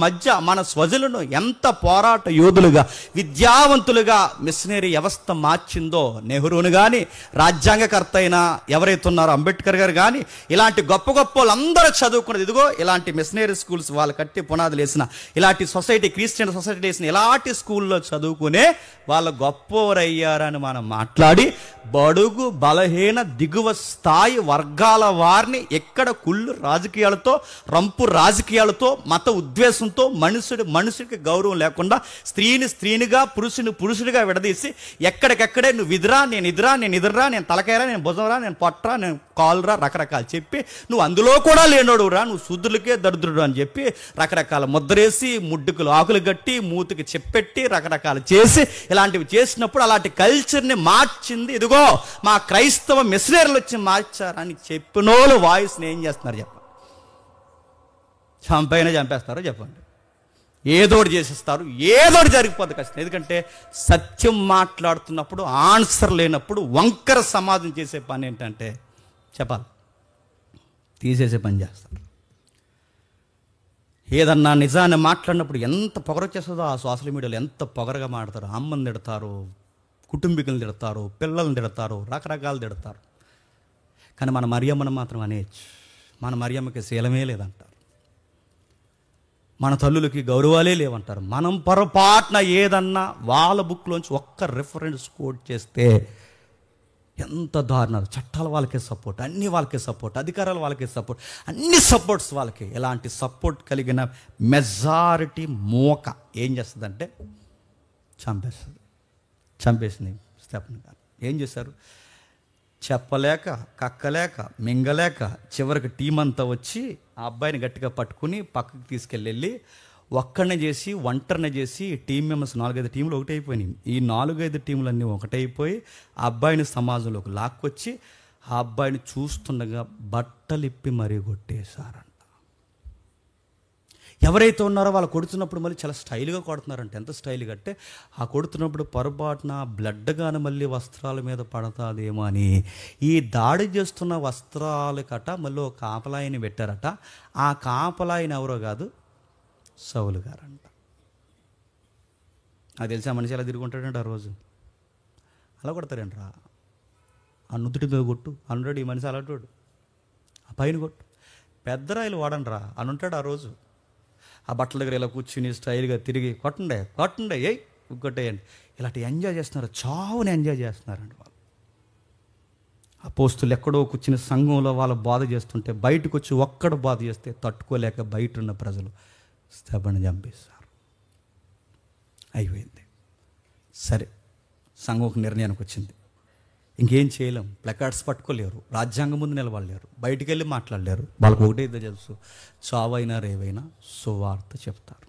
మధ్య మన స్వజులను ఎంత పోరాట యోధులుగా, విద్యావంతులుగా మిషనరీ వ్యవస్థ మార్చిందో. నెహ్రూను కానీ, రాజ్యాంగకర్త అయిన ఎవరైతే ఉన్నారో అంబేద్కర్ గారు కానీ, ఇలాంటి గొప్ప గొప్ప వాళ్ళందరూ చదువుకున్నది ఇదిగో ఇలాంటి మిషనరీ స్కూల్స్, వాళ్ళు కట్టి పునాదులు వేసిన ఇలాంటి సొసైటీ, క్రిస్టియన్ సొసైటీ వేసిన ఇలాంటి స్కూల్లో చదువుకునే వాళ్ళు గొప్పవారయ్యారని మనం మాట్లాడి బడుగు బలహీన దిగువ స్థాయి వర్గాల వారిని ఎక్కడ కుళ్ళు రాజకీయాలతో, రంపు రాజకీయాలతో, మత ఉద్వేశంతో, మనుషుడికి గౌరవం లేకుండా స్త్రీనిగా, పురుషుడిగా విడదీసి ఎక్కడికెక్కడే నువ్వు ఇదిరా, నేను ఇదిరా, నేను తలకాయరా, నేను భుజంరా, నేను పొట్టరా, నేను కాలురా, రకరకాలు చెప్పి నువ్వు అందులో కూడా లేనోడురా, నువ్వు శూద్రులకే దరిద్రుడు అని చెప్పి రకరకాల ముద్రేసి, ముడ్డుకులు ఆకులు గట్టి, మూతికి చెప్పెట్టి రకరకాలు చేసి ఇలాంటివి చేసినప్పుడు అలాంటి కల్చర్ని మార్చింది ఇదిగో మా క్రైస్తవ మిషనరీలు వచ్చి మార్చారని చెప్పినోళ్ళు వాయిస్ని ఏం చేస్తున్నారు చెప్పండి? చంపేస్తారో చెప్పండి? ఏదోటి చేసేస్తారు, ఏదోటి జరిగిపోతుంది కష్టం. ఎందుకంటే సత్యం మాట్లాడుతున్నప్పుడు ఆన్సర్ లేనప్పుడు వంకర సమాధానం చేసే పని ఏంటంటే చెప్పాలి, తీసేసే పని చేస్తారు. ఏదన్నా నిజాన్ని మాట్లాడినప్పుడు ఎంత పొగరొచ్చేస్తుందో ఆ సోషల్ మీడియాలో ఎంత పొగరగా మాట్లాడతారు. అమ్మని తిడతారు, కుటుంబీకులను తిడతారు, పిల్లల్ని తిడతారు, రకరకాలు తిడతారు. కానీ మన మరియమ్మను మాత్రం అనేయచ్చు. మన మరియమ్మకి శీలమే లేదంటారు, మన తల్లులకి గౌరవాలే లేవంటారు. మనం పొరపాటున ఏదన్నా వాళ్ళ బుక్లోంచి ఒక్క రిఫరెన్స్ కోట్ చేస్తే ఎంత దారుణాలు. చట్టాలు వాళ్ళకే సపోర్ట్, అన్ని వాళ్ళకే సపోర్ట్, అధికారాలు వాళ్ళకే సపోర్ట్, అన్ని సపోర్ట్స్ వాళ్ళకి. ఇలాంటి సపోర్ట్ కలిగిన మెజారిటీ మోక ఏం చేస్తుందంటే చంపేస్తుంది. చంపేసింది స్టెఫెన్ గారు. ఏం చేశారు? చెప్పలేక, కక్కలేక, మింగలేక చివరికి టీం అంతా వచ్చి ఆ అబ్బాయిని గట్టిగా పట్టుకుని పక్కకి తీసుకెళ్ళి ఒక్కడనే చేసి, ఒంటరినే చేసి, టీం మెంబర్స్ 4-5 టీంలు ఒకటైపోయినాయి. ఈ 4-5 టీంలన్నీ ఒకటైపోయి ఆ అబ్బాయిని సమాజంలోకి లాక్కొచ్చి ఆ అబ్బాయిని చూస్తుండగా బట్టలిప్పి మరీ కొట్టేశారంట. ఎవరైతే ఉన్నారో వాళ్ళు కొడుతున్నప్పుడు మళ్ళీ చాలా స్టైల్గా కొడుతున్నారంట. ఎంత స్టైల్గా అంటే ఆ కొడుతున్నప్పుడు పొరపాటున బ్లడ్ కానీ మళ్ళీ వస్త్రాల మీద పడతాదేమో అని ఈ దాడి చేస్తున్న వస్త్రాలకట మళ్ళీ ఒక కాపలాయిని పెట్టారట. ఆ కాపలాయిని ఎవరో కాదు, సౌలు గారంట. నాకు తెలిసి ఆ మనిషి ఎలా తిరుగుంటాడంట ఆ రోజు. అలా కొడతారేంట్రా? ఆ నుదుటి మీద కొట్టు అన్నాడు ఈ మనిషి, అలాంటి ఆ పైన కొట్టు, పెద్ద రాయిలు వాడండిరా అని ఉంటాడు ఆ రోజు. ఆ బట్టల దగ్గర ఇలా కూర్చుని స్టైల్గా తిరిగి కొట్టండి ఏయ్ కొట్టేయండి, ఇలాంటి ఎంజాయ్ చేస్తున్నారు, చావుని ఎంజాయ్ చేస్తున్నారండి వాళ్ళు. అపోస్తులు ఎక్కడో కూర్చుని సంఘంలో వాళ్ళు బాధ చేస్తుంటే బయటకు వచ్చి ఒక్కడు బాధ చేస్తే తట్టుకోలేక బయట ఉన్న ప్రజలు స్టెఫెన్ చంపేస్తారు. అయిపోయింది. సరే, సంఘం ఒక నిర్ణయానికి వచ్చింది, ఇంకేం చేయలేం. ప్లకార్డ్స్ పట్టుకోలేరు, రాజ్యాంగం ముందు నిలబడలేరు, బయటికి వెళ్ళి మాట్లాడలేరు. వాళ్ళకు ఒకటే ఇదే తెలుసు, చావైనా రేవైనా సువార్త చెప్తారు.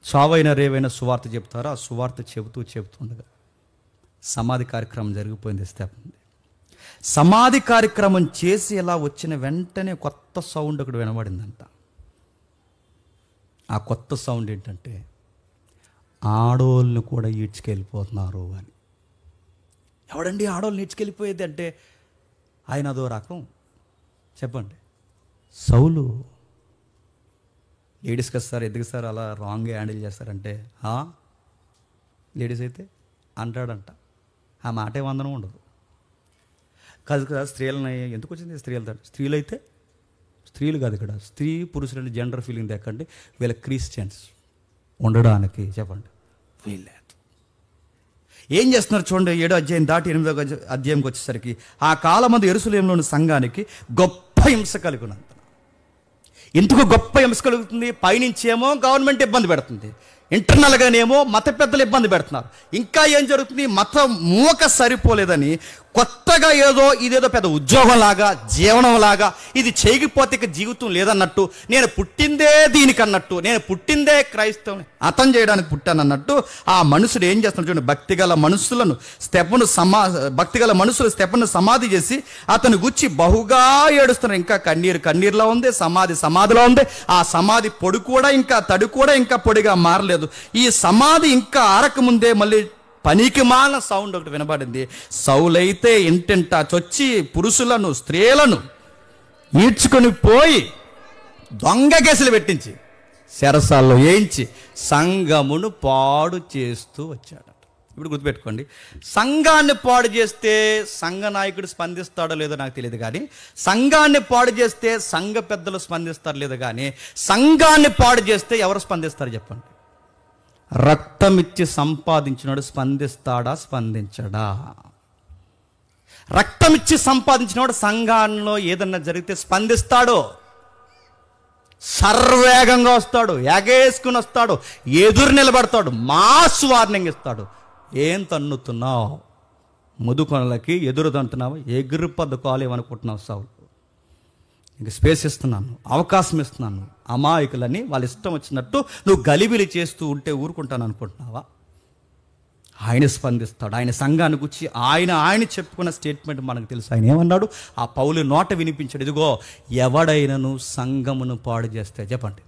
చావైనా రేవైనా సువార్త చెప్తారు. ఆ సువార్త చెబుతుండగా సమాధి కార్యక్రమం జరిగిపోయింది స్టెఫెన్ది. సమాధి కార్యక్రమం చేసి ఇలా వచ్చిన వెంటనే కొత్త సౌండ్ ఒకటి వినబడిందంట. ఆ కొత్త సౌండ్ ఏంటంటే ఆడోళ్ళని కూడా ఈడ్చుకెళ్ళిపోతున్నారు అని. ఎవడండి ఆడోళ్ళని ఈడ్చుకెళ్ళిపోయేది అంటే ఆయన అదో రకం. చెప్పండి, సౌలు. లేడీస్కి వస్తారు, ఎందుకు సార్ అలా రాంగ్గా హ్యాండిల్ చేస్తారంటే లేడీస్ అయితే అంటాడంట. ఆ మాటే వందనం ఉండదు. కాదు కదా, స్త్రీలని ఎందుకు వచ్చింది? స్త్రీలు అయితే స్త్రీలు కాదు ఇక్కడ, స్త్రీ పురుషులని జెండర్ ఫీలింగ్ దక్కండి. వీళ్ళ క్రిస్టియన్స్ ఉండడానికి చెప్పండి వీళ్ళే. ఏం చేస్తున్నారు చూడండి, 7వ అధ్యాయం దాటి 8వ అధ్యాయంకి వచ్చేసరికి ఆ కాలమందు యెరూషలేములోని సంఘానికి గొప్ప హింస కలుగునంత. ఎందుకు గొప్ప హింస కలుగుతుంది? పైనుంచేమో గవర్నమెంట్ ఇబ్బంది పెడుతుంది, ఇంటర్నల్గానేమో మత పెద్దలు ఇబ్బంది పెడుతున్నారు. ఇంకా ఏం జరుగుతుంది? మతం మూక సరిపోలేదని కొత్తగా ఇదేదో పెద్ద ఉద్యోగంలాగా, జీవనంలాగా, ఇది చేయకపోతే ఇక జీవితం లేదన్నట్టు, నేను పుట్టిందే దీనికన్నట్టు, నేను పుట్టిందే క్రైస్తవుని అతం చేయడానికి పుట్టానన్నట్టు ఆ మనుషులు ఏం చేస్తున్నారు చూడండి. భక్తిగల మనుషులు స్టెఫెను సమాధి చేసి అతను గుచ్చి బహుగా ఏడుస్తున్నారు. ఇంకా కన్నీరులో ఉంది, సమాధిలో ఉంది. ఆ సమాధి పొడి కూడా ఇంకా తడి కూడా ఇంకా పొడిగా మారలేదు. ఈ సమాధి ఇంకా ఆరకముందే మళ్ళీ పనికి మాలిన సౌండ్ ఒకటి వినబడింది. సౌలైతే ఇంటింటా చొచ్చి పురుషులను స్త్రీలను ఈడ్చుకొని పోయి దొంగ కేసులు పెట్టించి చెరసాల్లో వేయించి సంఘమును పాడు చేస్తూ వచ్చాడట. ఇప్పుడు గుర్తుపెట్టుకోండి, సంఘాన్ని పాడు చేస్తే సంఘ నాయకుడు స్పందిస్తాడో లేదో నాకు తెలియదు, కానీ సంఘాన్ని పాడు చేస్తే సంఘ పెద్దలు స్పందిస్తారో లేదో, కానీ సంఘాన్ని పాడు చేస్తే ఎవరు స్పందిస్తారు చెప్పండి? రక్తమిచ్చి సంపాదించినాడు స్పందించడా? రక్తమిచ్చి సంపాదించినవాడు సంఘాల్లో ఏదన్నా జరిగితే స్పందిస్తాడు. సర్వేగంగా వస్తాడు, ఎగేసుకుని వస్తాడు, ఎదురు నిలబడతాడు, మాస్ వార్నింగ్ ఇస్తాడు. ఏం తన్నుతున్నావు? ముదుకొనలకి ఎదురు తంటున్నావు, ఎగురు పద్దుకోవాలి ఏమనుకుంటున్నావు? సౌలు, ఇంక స్పేస్ ఇస్తున్నాను, అవకాశం ఇస్తున్నాను. అమాయకులని వాళ్ళ ఇష్టం వచ్చినట్టు నువ్వు గలిబిలి చేస్తూ ఉంటే ఊరుకుంటాను అనుకుంటున్నావా? ఆయన స్పందిస్తాడు. ఆయన సంఘాన్ని గురించి ఆయన చెప్పుకున్న స్టేట్మెంట్ మనకు తెలుసు. ఆయన ఏమన్నాడు? ఆ పౌలు నోట వినిపించాడు, ఇదిగో ఎవడైనను సంఘమును పాడు చేస్తే చెప్పండి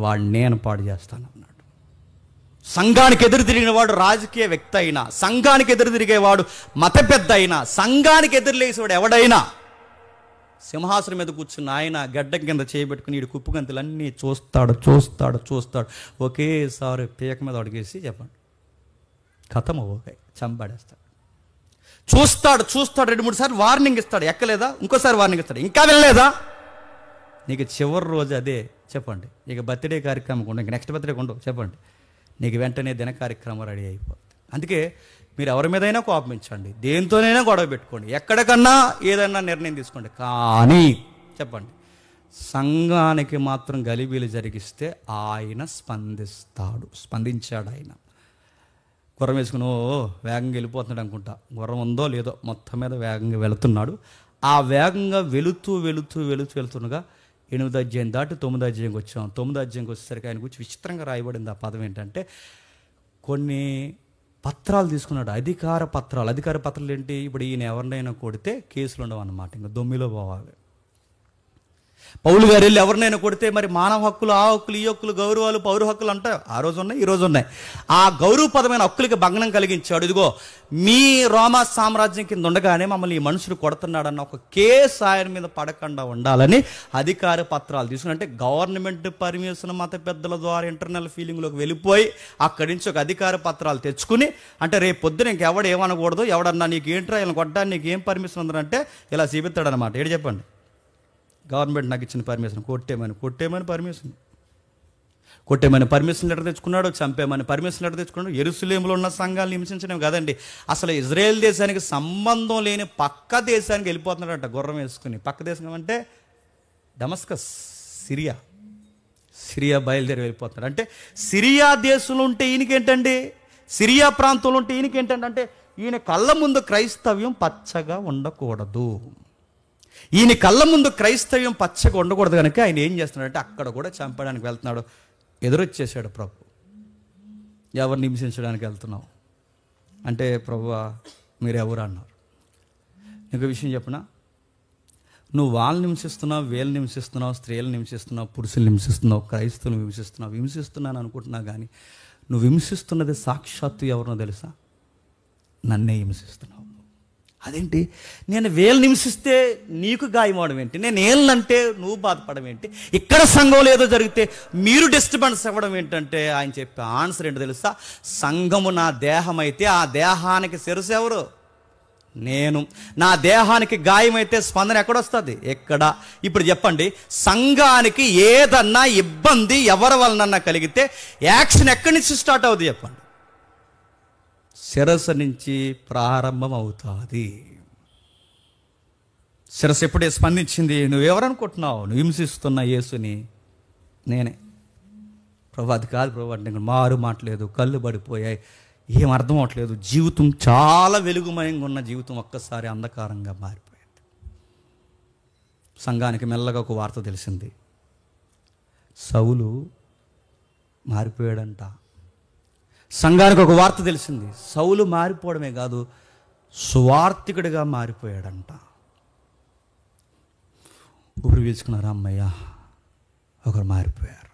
వాడు నేను పాడు చేస్తాను అన్నాడు. సంఘానికి ఎదురు తిరిగిన వాడు రాజకీయ వ్యక్తి అయినా, సంఘానికి ఎదురు తిరిగేవాడు మత పెద్ద అయినా, సంఘానికి ఎదురు లేసేవాడు ఎవడైనా, సింహాసనం మీద కూర్చున్న ఆయన గడ్డ కింద చేయబెట్టుకుని ఈ కుప్పు గంతులన్నీ చూస్తాడు. ఒకేసారి పీక మీద అడిగేసి చెప్పండి ఖతము, ఓకే చంపాడేస్తాడు. చూస్తాడు 2-3 సార్లు వార్నింగ్ ఇస్తాడు, ఎక్కలేదా ఇంకోసారి వార్నింగ్ ఇస్తాడు, ఇంకా వెళ్ళలేదా, నీకు చివరి రోజు అదే చెప్పండి, ఇక బర్త్డే కార్యక్రమం ఉండవు, ఇంక నెక్స్ట్ బర్త్డే ఉండవు చెప్పండి, నీకు వెంటనే దిన కార్యక్రమం రెడీ అయిపోతుంది. అందుకే మీరు ఎవరి మీదైనా కోపమించండి, దేంతోనైనా గొడవ పెట్టుకోండి, ఎక్కడికన్నా ఏదైనా నిర్ణయం తీసుకోండి, కానీ చెప్పండి సంఘానికి మాత్రం గలిబీలు జరిగిస్తే ఆయన స్పందించాడు. ఆయన గుర్రం వేసుకుని వేగంగా వెళ్ళిపోతున్నాడు అనుకుంటా, గుర్రం ఉందో లేదో మొత్తం మీద వేగంగా వెళుతున్నాడు. ఆ వేగంగా వెళుతుండగా 8వ అధ్యాయం దాటి 9వ అధ్యాయంకి వచ్చాం. 9వ అధ్యాయంకి వచ్చేసరికి ఆయన గురించి విచిత్రంగా రాయబడింది. ఆ పదం ఏంటంటే కొన్ని పత్రాలు తీసుకున్నాడు, అధికార పత్రాలు ఏంటి, ఇప్పుడు ఈయన ఎవరినైనా కొడితే కేసులు ఉండవు అన్నమాట, ఇంకా దొమ్మిలో పోవాలి. పౌలు గారు వెళ్ళి ఎవరినైనా కొడితే మరి మానవ హక్కులు, ఆ హక్కులు, ఈ హక్కులు, గౌరవాలు, పౌర హక్కులు అంటారు, ఆ రోజు ఉన్నాయి ఈ రోజు ఉన్నాయి. ఆ గౌరవపదమైన హక్కులకి భంగనం కలిగించాడు. ఇదిగో మీ రోమా సామ్రాజ్యం కింద ఉండగానే మమ్మల్ని ఈ మనుషుడు కొడుతున్నాడన్న ఒక కేసు ఆయన మీద పడకుండా ఉండాలని అధికార పత్రాలు తీసుకుని, అంటే గవర్నమెంట్ పర్మిషన్ మత పెద్దల ద్వారా ఇంటర్నల్ ఫీలింగ్లోకి వెళ్ళిపోయి అక్కడి నుంచి ఒక అధికార పత్రాలు తెచ్చుకుని, అంటే రేపు పొద్దున ఇంకెవడు ఏమనకూడదు, ఎవడన్నా నీకు ఏంట్రా ఇలా కొట్టడానికి నీకు ఏం పర్మిషన్ ఉందంటే ఇలా చూపిస్తాడనమాట. ఏంటి చెప్పండి, గవర్నమెంట్ నాకు ఇచ్చిన పర్మిషన్, కొట్టేమని పర్మిషన్ లెటర్ తెచ్చుకున్నాడు, చంపేమని పర్మిషన్ లెటర్ తెచ్చుకున్నాడు. యెరూషలేములో ఉన్న సంఘాలను హింసించడం కదండి, అసలు ఇజ్రాయెల్ దేశానికి సంబంధం లేని పక్క దేశానికి వెళ్ళిపోతున్నాడట గుర్రం వేసుకుని. పక్క దేశం అంటే డమస్కస్, సిరియా బయలుదేరి వెళ్ళిపోతున్నాడు. అంటే సిరియా దేశంలో ఉంటే ఈయనకేంటండి, సిరియా ప్రాంతంలో ఉంటే ఈయనకేంటండి, అంటే ఈయన కళ్ళ ముందు క్రైస్తవ్యం పచ్చగా ఉండకూడదు, ఈయన కళ్ళ ముందు క్రైస్తవ్యం పచ్చగా ఉండకూడదు కనుక ఆయన ఏం చేస్తున్నాడంటే అక్కడ కూడా చంపడానికి వెళ్తున్నాడు. ఎదురొచ్చేసాడు ప్రభు, ఎవరిని హింసించడానికి వెళ్తున్నావు అంటే, ప్రభువా మీరెవరు అన్నారు. నీకు విషయం చెప్పనా, నువ్వు వాళ్ళని హింసిస్తున్నావు, వీళ్ళని హింసిస్తున్నావు, స్త్రీలను హింసిస్తున్నావు, పురుషుల్ని హింసిస్తున్నావు, క్రైస్తవులను హింసిస్తున్నాను అనుకుంటున్నావు, కానీ నువ్వు హింసిస్తున్నది సాక్షాత్తు ఎవరినో తెలుసా, నన్నే హింసిస్తున్నావు. అదేంటి, నేను వీళ్ళని హింసిస్తే నీకు గాయమవడం ఏంటి, నేను వీళ్ళనంటే నువ్వు బాధపడడం ఏంటి, ఇక్కడ సంఘంలో ఏదో జరిగితే మీరు డిస్టర్బెన్స్ అవ్వడం ఏంటంటే, ఆయన చెప్పే ఆన్సర్ ఏంటో తెలుసా, సంఘము నా దేహం అయితే ఆ దేహానికి శిరస్సు ఎవరు, నేను. నా దేహానికి గాయమైతే స్పందన ఎక్కడొస్తుంది, ఎక్కడ. ఇప్పుడు చెప్పండి, సంఘానికి ఏదన్నా ఇబ్బంది ఎవరి వలనన్నా కలిగితే యాక్షన్ ఎక్కడి నుంచి స్టార్ట్ అవుతుంది చెప్పండి, శిరస్సు నుంచి ప్రారంభం అవుతుంది. శిరస్సు ఎప్పుడే స్పందించింది, నువ్వెవరనుకుంటున్నావు, నువ్వు హింసిస్తున్న యేసుని నేనే. ప్రభు అది కాదు ప్రభు అంటే, మారు మాట్లేదు, కళ్ళు పడిపోయాయి, ఏం అర్థం అవట్లేదు, జీవితం చాలా వెలుగుమయంగా ఉన్న జీవితం ఒక్కసారి అంధకారంగా మారిపోయింది. సంఘానికి మెల్లగా ఒక వార్త తెలిసింది, సౌలు మారిపోయాడంట. సంఘానికి ఒక వార్త తెలిసింది, సౌలు మారిపోవడమే కాదు సువార్తికుడిగా మారిపోయాడంట. ఊపిరి పీల్చుకున్నారు, అమ్మయ్య ఒకరు మారిపోయారు.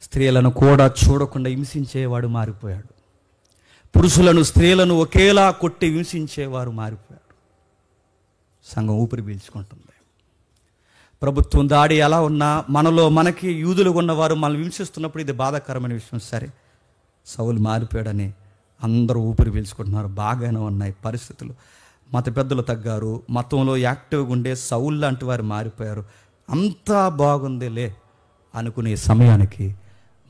స్త్రీలను కూడా చూడకుండా హింసించేవాడు మారిపోయాడు, పురుషులను స్త్రీలను ఒకేలా కొట్టి హింసించేవారు మారిపోయారు. సంఘం ఊపిరి పీల్చుకుంటుంది. ప్రభుత్వం దాడి ఎలా ఉన్నా మనలో మనకి యూదులు ఉన్నవారు మనల్ని హింసిస్తున్నప్పుడు ఇది బాధాకరమైన విషయం. సరే, సౌలు మారిపోయాడని అందరూ ఊపిరి పీల్చుకుంటున్నారు, బాగానే ఉన్నాయి పరిస్థితులు. మత పెద్దలు తగ్గారు, మతంలో యాక్టివ్గా ఉండే సౌలు లాంటి వారు మారిపోయారు, అంతా బాగుందిలే అనుకునే సమయానికి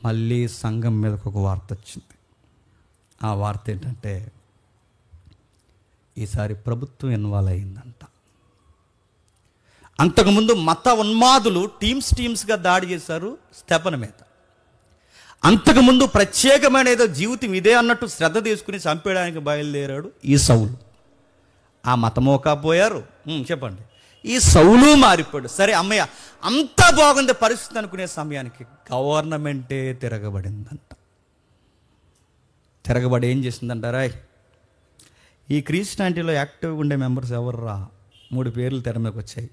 మళ్ళీ సంఘం మీదకు ఒక వార్త వచ్చింది. ఆ వార్త ఏంటంటే, ఈసారి ప్రభుత్వం ఇన్వాల్వ్ అయిందంట. అంతకుముందు మత ఉన్మాదులు టీమ్స్గా దాడి చేశారు స్టెఫను మీద. అంతకుముందు ప్రత్యేకమైన ఏదో జీవితం ఇదే అన్నట్టు శ్రద్ధ తీసుకుని చంపేయడానికి బయలుదేరాడు ఈ సౌలు. ఆ మతమోకపోయారు. చెప్పండి, ఈ సౌలు మారిపోయాడు. సరే అమ్మయ్య అంతా బాగుంది పరిస్థితి అనుకునే సమయానికి గవర్నమెంటే తిరగబడిందంట. తిరగబడి ఏం చేసిందంటారా, ఈ క్రిస్టియానిటీలో యాక్టివ్గా ఉండే మెంబర్స్ ఎవర్రా, 3 పేర్లు తెర మీదకి వచ్చాయి,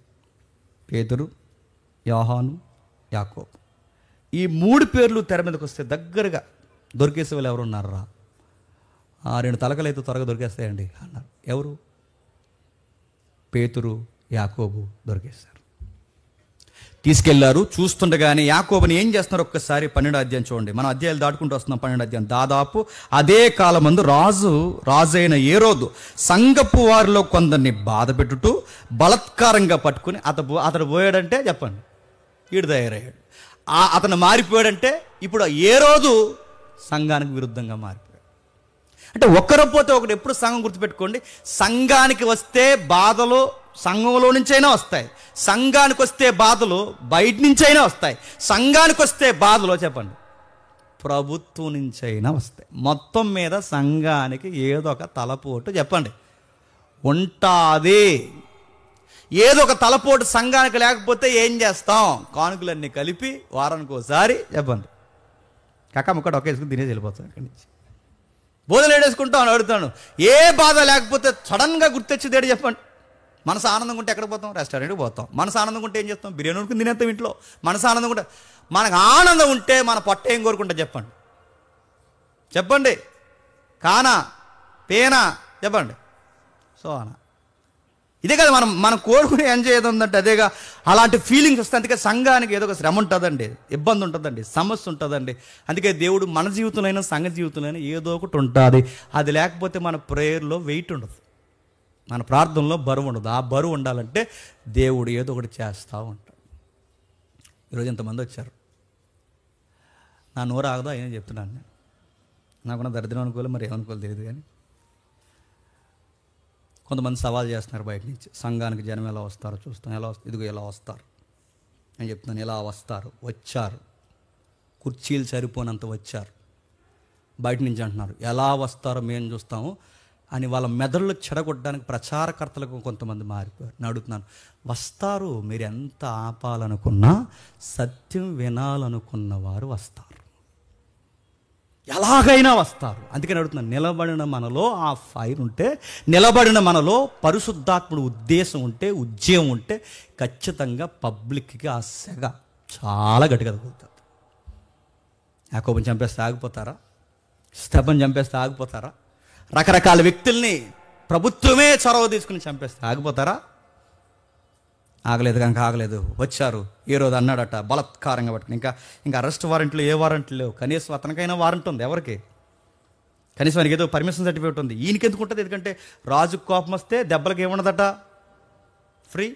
పేతురు, యోహాను, యాకోబు. ఈ 3 పేర్లు తెర మీదకి వస్తే దగ్గరగా దొరికేసే వాళ్ళు ఎవరు ఉన్నారా, 2 తలకలు అయితే త్వరగా దొరికేస్తాయండి అన్నారు. ఎవరు, పేతురు, యాకోబు దొరికేశారు. తీసుకెళ్లారు. చూస్తుండగానే యాకోబుని ఏం చేస్తున్నారు ఒక్కసారి 12వ అధ్యాయం చూడండి. మనం అధ్యాయాలు దాటుకుంటూ వస్తున్నాం. 12వ అధ్యాయం. దాదాపు అదే కాలమందు రాజైన హేరోదు సంఘపు వారిలో కొందరిని బాధ పెట్టుతూ బలత్కారంగా పట్టుకుని అతడు పోయాడంటే చెప్పండి ఈడు తయారయ్యాడు. అతను మారిపోయాడంటే ఇప్పుడు హేరోదు సంఘానికి విరుద్ధంగా మారిపోయాడు. అంటే ఒక్కరు పోతే ఒకటి. ఎప్పుడు సంఘం గుర్తుపెట్టుకోండి, సంఘానికి వస్తే బాధలు సంఘంలో నుంచైనా వస్తాయి, సంఘానికి వస్తే బాధలు బయట నుంచైనా వస్తాయి, సంఘానికి వస్తే బాధలు చెప్పండి ప్రభుత్వం నుంచైనా వస్తాయి. మొత్తం మీద సంఘానికి ఏదో ఒక తలపోటు చెప్పండి ఉంటుంది. ఏదో ఒక తలపోటు సంఘానికి లేకపోతే ఏం చేస్తాం? కానుకలన్నీ కలిపి వారానికి ఒకసారి చెప్పండి కాక ముక్కడు ఒకేసుకుని తినేసి వెళ్ళిపోతాం. ఇక్కడి నుంచి బోధలు ఏడేసుకుంటాం. అడుగుతాను ఏ బాధ లేకపోతే సడన్గా గుర్తొచ్చి దేడు చెప్పండి. మనసు ఆనందంగా ఉంటే ఎక్కడ పోతాం? రెస్టారెంట్కి పోతాం. మనసు ఆనందంగా ఉంటే ఏం చేస్తాం? బిర్యానీ ఉడుకుని తినేస్తాం ఇంట్లో. మనసు ఆనందంగా ఉంటే, మనకు ఆనందం ఉంటే మన పొట్ట ఏం కోరుకుంటా చెప్పండి చెప్పండి కానా పేనా చెప్పండి సో అనా. ఇదే కదా మనం కోరుకుని ఎంజాయ్ ఏదో ఉందంటే అదేగా. అలాంటి ఫీలింగ్స్ వస్తాయి. అందుకే సంఘానికి ఏదో ఒక శ్రమ ఉంటుందండి, ఇబ్బంది ఉంటుందండి, సమస్య ఉంటుందండి. అందుకే దేవుడు మన జీవితంలో సంఘ జీవితంలో ఏదో ఒకటి ఉంటుంది. అది లేకపోతే మన ప్రేయర్లో వెయిట్ ఉండదు, మన ప్రార్థనలో బరువు ఉండదు. ఆ బరువు ఉండాలంటే దేవుడు ఏదో ఒకటి చేస్తూ ఉంటాడు. ఈరోజు ఎంతమంది వచ్చారు, నా నోరు ఆగదో అయినా చెప్తున్నాను. నేను నాకున్న దరిద్రం అనుకోలే, మరి ఏమనుకోలేదు తెలియదు. కానీ కొంతమంది సవాల్ చేస్తున్నారు బయట నుంచి, సంఘానికి జనం ఎలా వస్తారో చూస్తాం. ఇదిగో ఎలా వస్తారు నేను చెప్తున్నాను. ఎలా వస్తారు? వచ్చారు, కుర్చీలు సరిపోనంత వచ్చారు. బయట నుంచి అంటున్నారు ఎలా వస్తారో మేము చూస్తాము అని వాళ్ళ మెదడులో చెడగొట్టడానికి ప్రచారకర్తలకు కొంతమంది మారిపోయారు. నేను అడుగుతున్నాను, వస్తారు. మీరు ఎంత ఆపాలనుకున్నా, సత్యం వినాలనుకున్న వారు వస్తారు, ఎలాగైనా వస్తారు. అందుకని అడుగుతున్నాను, నిలబడిన మనలో ఆ ఫైర్ ఉంటే, నిలబడిన మనలో పరిశుద్ధాత్ముడు ఉద్దేశం ఉంటే, ఉద్యమం ఉంటే ఖచ్చితంగా పబ్లిక్కి ఆ సెగ చాలా గట్టిగా తగులుతుంది. యాకోబుని చంపేస్తే ఆగిపోతారా? స్తెఫను చంపేస్తే ఆగిపోతారా? రకరకాల వ్యక్తుల్ని ప్రభుత్వమే చొరవ తీసుకుని చంపేస్తే ఆగిపోతారా? ఆగలేదు కనుక ఆగలేదు. వచ్చారు. ఏ రోజు అన్నాడట బలత్కారంగా పట్టుకుని. ఇంకా అరెస్ట్ వారెంట్లు ఏ వారెంట్లు లేవు. కనీసం అతనికైనా వారెంట్ ఉంది. ఎవరికి? కనీసం ఆయనకి ఏదో పర్మిషన్ సర్టిఫికేట్ ఉంది. ఈయనకి ఎందుకు ఉంటుంది? ఎందుకంటే రాజుకు కోపం వస్తే దెబ్బలకు ఏముండదట, ఫ్రీ.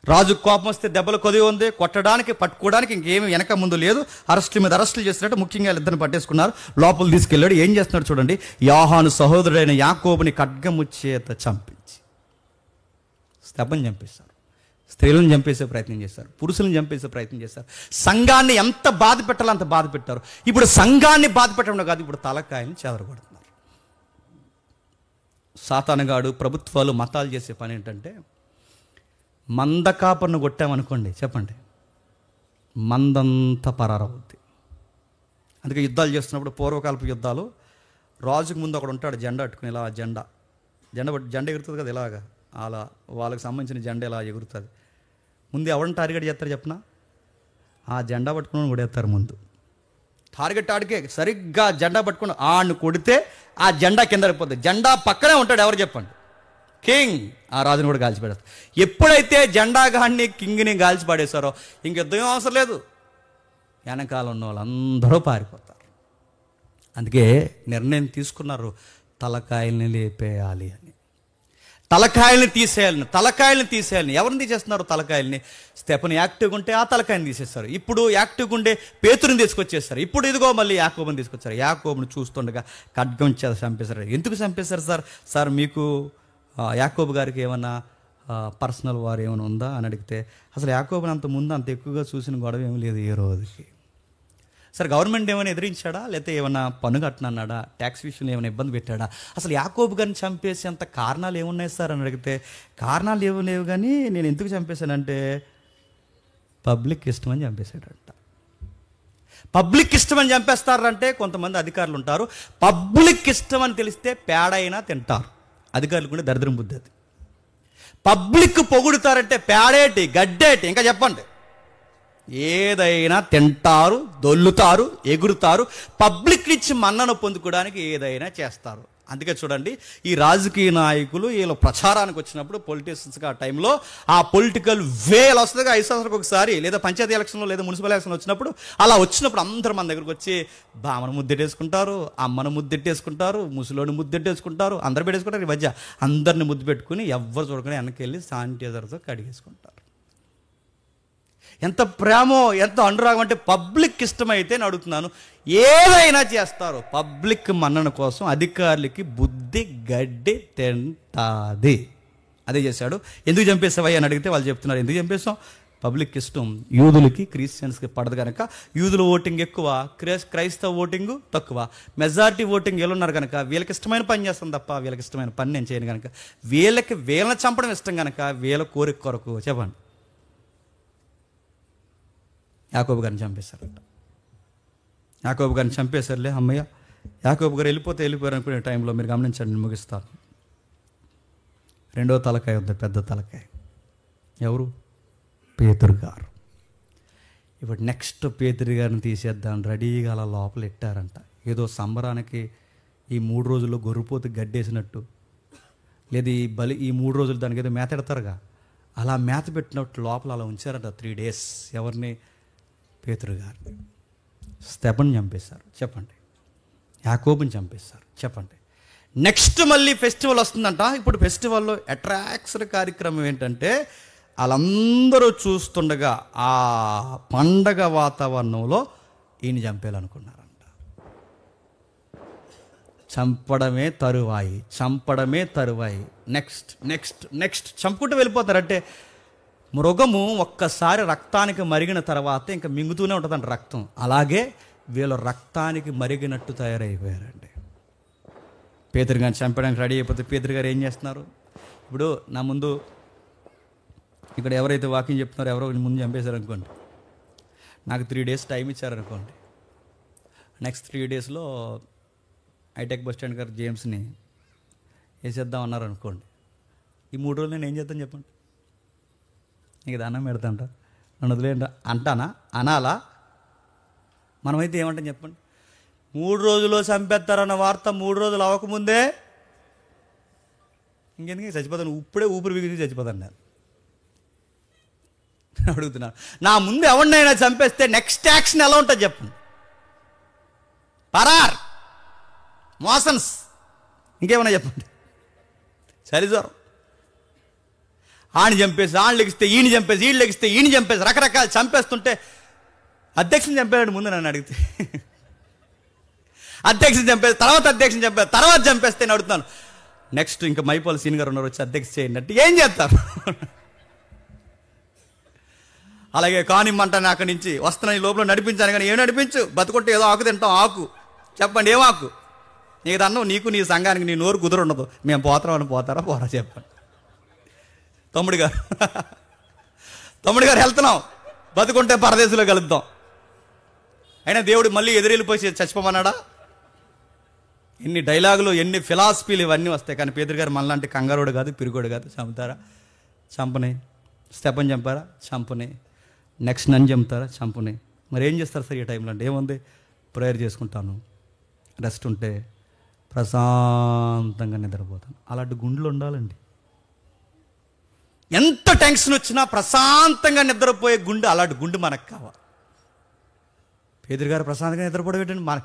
రాజుకు కోపం వస్తే దెబ్బలు కొద్దిగా ఉంది, కొట్టడానికి పట్టుకోవడానికి ఇంకేమి వెనక ముందు లేదు. అరెస్టుల మీద అరెస్టులు చేసినట్టు ముఖ్యంగా ఇద్దరిని పట్టేసుకున్నారు, లోపల తీసుకెళ్ళాడు. ఏం చేస్తున్నాడు చూడండి. యోహాను సహోదరుడైన యాకోబుని ఖడ్గము చేత చంపించి, స్తెఫను చంపేశారు. స్త్రీలను చంపేసే ప్రయత్నం చేశారు, పురుషులను చంపేసే ప్రయత్నం చేశారు. సంఘాన్ని ఎంత బాధ పెట్టాలో అంత బాధ పెట్టారు. ఇప్పుడు సంఘాన్ని బాధ పెట్టడం కాదు, ఇప్పుడు తలకాయని చెదరగొడుతున్నారు. సాతానుగాడు ప్రభుత్వాలు మతాలు చేసే పని ఏంటంటే, మందకాపర్ను కొట్టామనుకోండి చెప్పండి, మందంతా పరారవుద్ది. అందుకే యుద్ధాలు చేస్తున్నప్పుడు, పూర్వకాలపు యుద్ధాలు, రాజుకు ముందు ఒకడు ఉంటాడు జెండా అట్టుకుని, ఇలా జెండా ఎగురుతుంది కదా ఇలాగా, అలా వాళ్ళకి సంబంధించిన జెండా ఇలా ఎగురుతుంది. ముందు ఎవరిని టార్గెట్ చేస్తారు చెప్పిన? ఆ జెండా పట్టుకుని కొడేస్తారు ముందు. టార్గెట్ ఆడికే సరిగ్గా జెండా పట్టుకుని ఆడిని కొడితే ఆ జెండా కింద పడిపోతుంది. జెండా పక్కనే ఉంటాడు ఎవరు చెప్పండి? కింగ్. ఆ రాజుని కూడా కాల్చిపడేస్తారు. ఎప్పుడైతే జెండా గాడిని కింగ్ని కాల్చిపడేశారో ఇంక యుద్ధం అవసరం లేదు, వెనకాల ఉన్న వాళ్ళందరూ పారిపోతారు. అందుకే నిర్ణయం తీసుకున్నారు, తలకాయల్ని లేపేయాలి అని. తలకాయల్ని తీసేయాలని. ఎవరిని తీసేస్తున్నారు తలకాయల్ని? స్తెఫను యాక్టివ్గా ఉంటే ఆ తలకాయని తీసేస్తారు. ఇప్పుడు యాక్టివ్గా ఉండే పేతురుని తీసుకొచ్చేస్తారు. ఇప్పుడు ఇదిగో మళ్ళీ యాకోబుని తీసుకొచ్చారు. యాకోబుని చూస్తుండగా ఖడ్గం చేత చంపేశారు. ఎందుకు చంపేశారు సార్? మీకు యాకోబు గారికి ఏమన్నా పర్సనల్ వారు ఏమైనా ఉందా అని అడిగితే, అసలు యాకోబుని అంత ముందు అంత ఎక్కువగా చూసిన గొడవ ఏమీ లేదు ఏ రోజుకి. సార్ గవర్నమెంట్ ఏమైనా ఎదిరించాడా, లేకపోతే ఏమైనా పన్ను కట్టనన్నాడా, ట్యాక్స్ విషయంలో ఏమైనా ఇబ్బంది పెట్టాడా? అసలు యాకోబు గారిని చంపేసేంత కారణాలు ఏమున్నాయి సార్ అని అడిగితే, కారణాలు ఏమీ లేవు, కానీ నేను ఎందుకు చంపేశానంటే పబ్లిక్ ఇష్టమని చంపేశాడంట. పబ్లిక్ ఇష్టమని చంపేస్తారంటే కొంతమంది అధికారులు ఉంటారు, పబ్లిక్ ఇష్టం అని తెలిస్తే పేడైనా తింటారు. అధికారులు కూడా దరిద్రం బుద్ధి అది. పబ్లిక్ పొగుడుతారంటే పేడేటి గడ్డేటి ఇంకా చెప్పండి, ఏదైనా తింటారు, దొల్లుతారు, ఎగురుతారు, పబ్లిక్ నుంచి మన్నను పొందుకోవడానికి ఏదైనా చేస్తారు. అందుకే చూడండి, ఈ రాజకీయ నాయకులు వీళ్ళు ప్రచారానికి వచ్చినప్పుడు పొలిటీషియన్స్గా ఆ టైంలో ఆ పొలిటికల్ వేలు వస్తుందిగా 5 సంవత్సరాలకు ఒకసారి, లేదా పంచాయతీ ఎలక్షన్లో లేదా మున్సిపల్ ఎలక్షన్ వచ్చినప్పుడు, అలా వచ్చినప్పుడు అందరూ మన దగ్గరకు వచ్చి బామను ముద్దెట్టేసుకుంటారు, అమ్మను ముద్దెట్టేసుకుంటారు, ముసలోని ముద్దెట్టేసుకుంటారు, అందరు పెట్టేసుకుంటారు. ఈ మధ్య అందరిని ముద్దు పెట్టుకుని ఎవ్వరు చూడకుండా వెనక్కి వెళ్ళి శానిటైజర్తో కడిగేసుకుంటారు. ఎంత ప్రేమో, ఎంత అనురాగం అంటే పబ్లిక్ ఇష్టమైతే నేను అడుగుతున్నాను, ఏదైనా చేస్తారు పబ్లిక్ మన్నన కోసం. అధికారులకి బుద్ధి గడ్డి తింటాది. అదే చేశాడు. ఎందుకు చంపేసావయ్య అని అడిగితే వాళ్ళు చెప్తున్నారు, ఎందుకు చంపేసాం, పబ్లిక్ ఇష్టం. యూదులకి క్రిస్టియన్స్కి పడదు కనుక యూదుల ఓటింగ్ ఎక్కువ, క్రైస్తవ ఓటింగ్ తక్కువ. మెజారిటీ ఓటింగ్ వీళ్ళు ఉన్నారు కనుక వీళ్ళకి ఇష్టమైన పని చేస్తాను తప్ప వీళ్ళకి ఇష్టమైన పని నేను చేయను కనుక, వీళ్ళని చంపడం ఇష్టం కనుక వీళ్ళ కోరిక కొరకు చెప్పండి యాకోబు గారిని చంపేశారట. యాకోబు గారిని చంపేశారులే, అమ్మయ్య యాకోబు గారు వెళ్ళిపోయారు అనుకునే టైంలో మీరు గమనించండి, నేను ముగిస్తాను. 2వ తలకాయ ఉంది, పెద్ద తలకాయ. ఎవరు? పేతురు గారు. ఇప్పుడు నెక్స్ట్ పేతురు గారిని తీసేద్దాం రెడీగా అలా లోపల పెట్టారంట. ఏదో సంబరానికి ఈ 3 రోజుల్లో గొర్రెపోతు గడ్డేసినట్టు, లేదు ఈ 3 రోజులు దానికి ఏదో మేత ఎడతారుగా, అలా మేత పెట్టినట్టు లోపల అలా ఉంచారంట 3 days. ఎవరిని? పేతురు గారిని. స్తెఫనుని చంపేశారు, చెప్పండి. యాకోబుని చంపేశారు, చెప్పండి. నెక్స్ట్ మళ్ళీ ఫెస్టివల్ వస్తుందంట. ఇప్పుడు ఫెస్టివల్లో అట్రాక్షన్ కార్యక్రమం ఏంటంటే, వాళ్ళందరూ చూస్తుండగా ఆ పండగ వాతావరణంలో ఈయన చంపేయాలనుకున్నారంట. చంపడమే తరువాయి. నెక్స్ట్ చంపుకుంటూ వెళ్ళిపోతారంటే, మృగము ఒక్కసారి రక్తానికి మరిగిన తర్వాత ఇంకా మింగుతూనే ఉంటుందంట రక్తం. అలాగే వీళ్ళు రక్తానికి మరిగినట్టు తయారైపోయారండి. పేతురు గారిని చంపడానికి రెడీ అయిపోతే పేతురు గారు ఏం చేస్తున్నారు? ఇప్పుడు నా ముందు ఇక్కడ ఎవరైతే వాకింగ్ చెప్తున్నారో ఎవరో ముందు చంపేశారనుకోండి, నాకు 3 days టైం ఇచ్చారనుకోండి. నెక్స్ట్ 3 daysలో హైటెక్ బస్ స్టాండ్ గారు జేమ్స్ని వేసేద్దాం అన్నారనుకోండి. ఈ 3 రోజులు నేను ఏం చేద్దాం చెప్పండి? నీకు దండం పెడతాంట, నన్ను వదిలేంట అంటానా? అనాలా? మనమైతే ఏమంటాం చెప్పండి? 3 రోజుల్లో చంపేస్తారన్న వార్త 3 రోజులు అవ్వకముందే ఇంకెందుకు చచ్చిపోతాను, ఇప్పుడే ఊపిరి బిగిసి చచ్చిపోతాను నేను అడుగుతున్నాను. నా ముందు ఎవరినైనా చంపేస్తే నెక్స్ట్ యాక్షన్ ఎలా ఉంటుంది చెప్పండి? పరార్, మోషన్స్, ఇంకేమన్నా చెప్పండి? చలిజ్వరం. ఆని చంపేసి ఆని లెగిస్తే ఈయన చంపేసి ఈయన లెగిస్తే ఈయన చంపేసి రకరకాలు చంపేస్తుంటే అధ్యక్షుని చంపాడు ముందు నన్ను అడిగితే. అధ్యక్షుని చంపేసి తర్వాత అధ్యక్షుని చంపేసి తర్వాత చంపేస్తే నేను అడుగుతాను, నెక్స్ట్ ఇంకా మైపాల్ సీన్ గారు ఉన్నారు వచ్చి అధ్యక్ష చేయండి అంటే ఏం చేస్తారు? అలాగే కానిమ్మంటాను అక్కడి నుంచి వస్తున్నాను, లోపల నడిపించాను కానీ ఏం నడిపించు, బతుకుంటే ఏదో ఆకు తింటాం, ఆకు చెప్పండి, ఏం ఆకు? నీకు అన్నం నీకు నీ సంఘానికి నీ నోరు కుదురుండదు, మేము పోతామని పోతారా పోరా చెప్పండి. తమ్ముడు గారు వెళ్తున్నాం, బతుకుంటే పరదేశంలో కలుద్దాం. అయినా దేవుడు మళ్ళీ ఎదురెళ్ళిపోయి చచ్చిపోమన్నాడా? ఎన్ని డైలాగులు, ఎన్ని ఫిలాసఫీలు ఇవన్నీ వస్తాయి. కానీ పేతురు గారు మనలాంటి కంగారోడు కాదు, పిరుగోడు కాదు. చంపుతారా? చంపనే. స్టెఫన్ చంపారా? చంపనే. నెక్స్ట్ నన్ను చంపుతారా? చంపనే. మరి ఏం చేస్తారు సార్ ఈ టైంలో అంటే? ఏముంది, ప్రేయర్ చేసుకుంటాను, రెస్ట్ ఉంటే ప్రశాంతంగా నిద్రపోతాను. అలాంటి గుండెలు ఉండాలండి. ఎంత టెన్షన్ వచ్చినా ప్రశాంతంగా నిద్రపోయే గుండె, అలాంటి గుండె మనకు కావాలి. పేతురు గారు ప్రశాంతంగా నిద్రపోవడం మన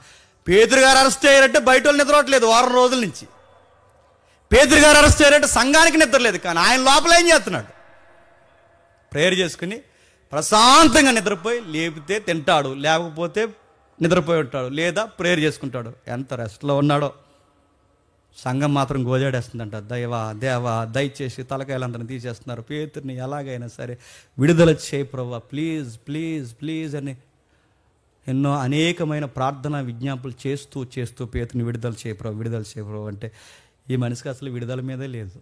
పేతురు గారు అరెస్ట్ అయ్యారంటే బయట వాళ్ళు నిద్రపోవట్లేదు 6 రోజుల నుంచి. పేతురు గారు అరెస్ట్ అయ్యారంటే సంఘానికి నిద్రలేదు, కానీ ఆయన లోపల ఏం చేస్తున్నాడు? ప్రేయర్ చేసుకుని ప్రశాంతంగా నిద్రపోయి, లేపితే తింటాడు, లేకపోతే నిద్రపోయి ఉంటాడు, లేదా ప్రేయర్ చేసుకుంటాడు. ఎంత రెస్ట్లో ఉన్నాడో. సంఘం మాత్రం గోజాడేస్తుందంట, దేవా దయచేసి తలకాయలందరినీ తీసేస్తున్నారు, పేతుర్ని ఎలాగైనా సరే విడుదల చేయి ప్రభువా, ప్లీజ్ ప్లీజ్ ప్లీజ్ అని ఎన్నో అనేకమైన ప్రార్థన విజ్ఞాపనలు చేస్తూ పేతుర్ని విడుదల చేయి ప్రభు అంటే ఈ మనిషికి అసలు విడుదల మీదే లేదు.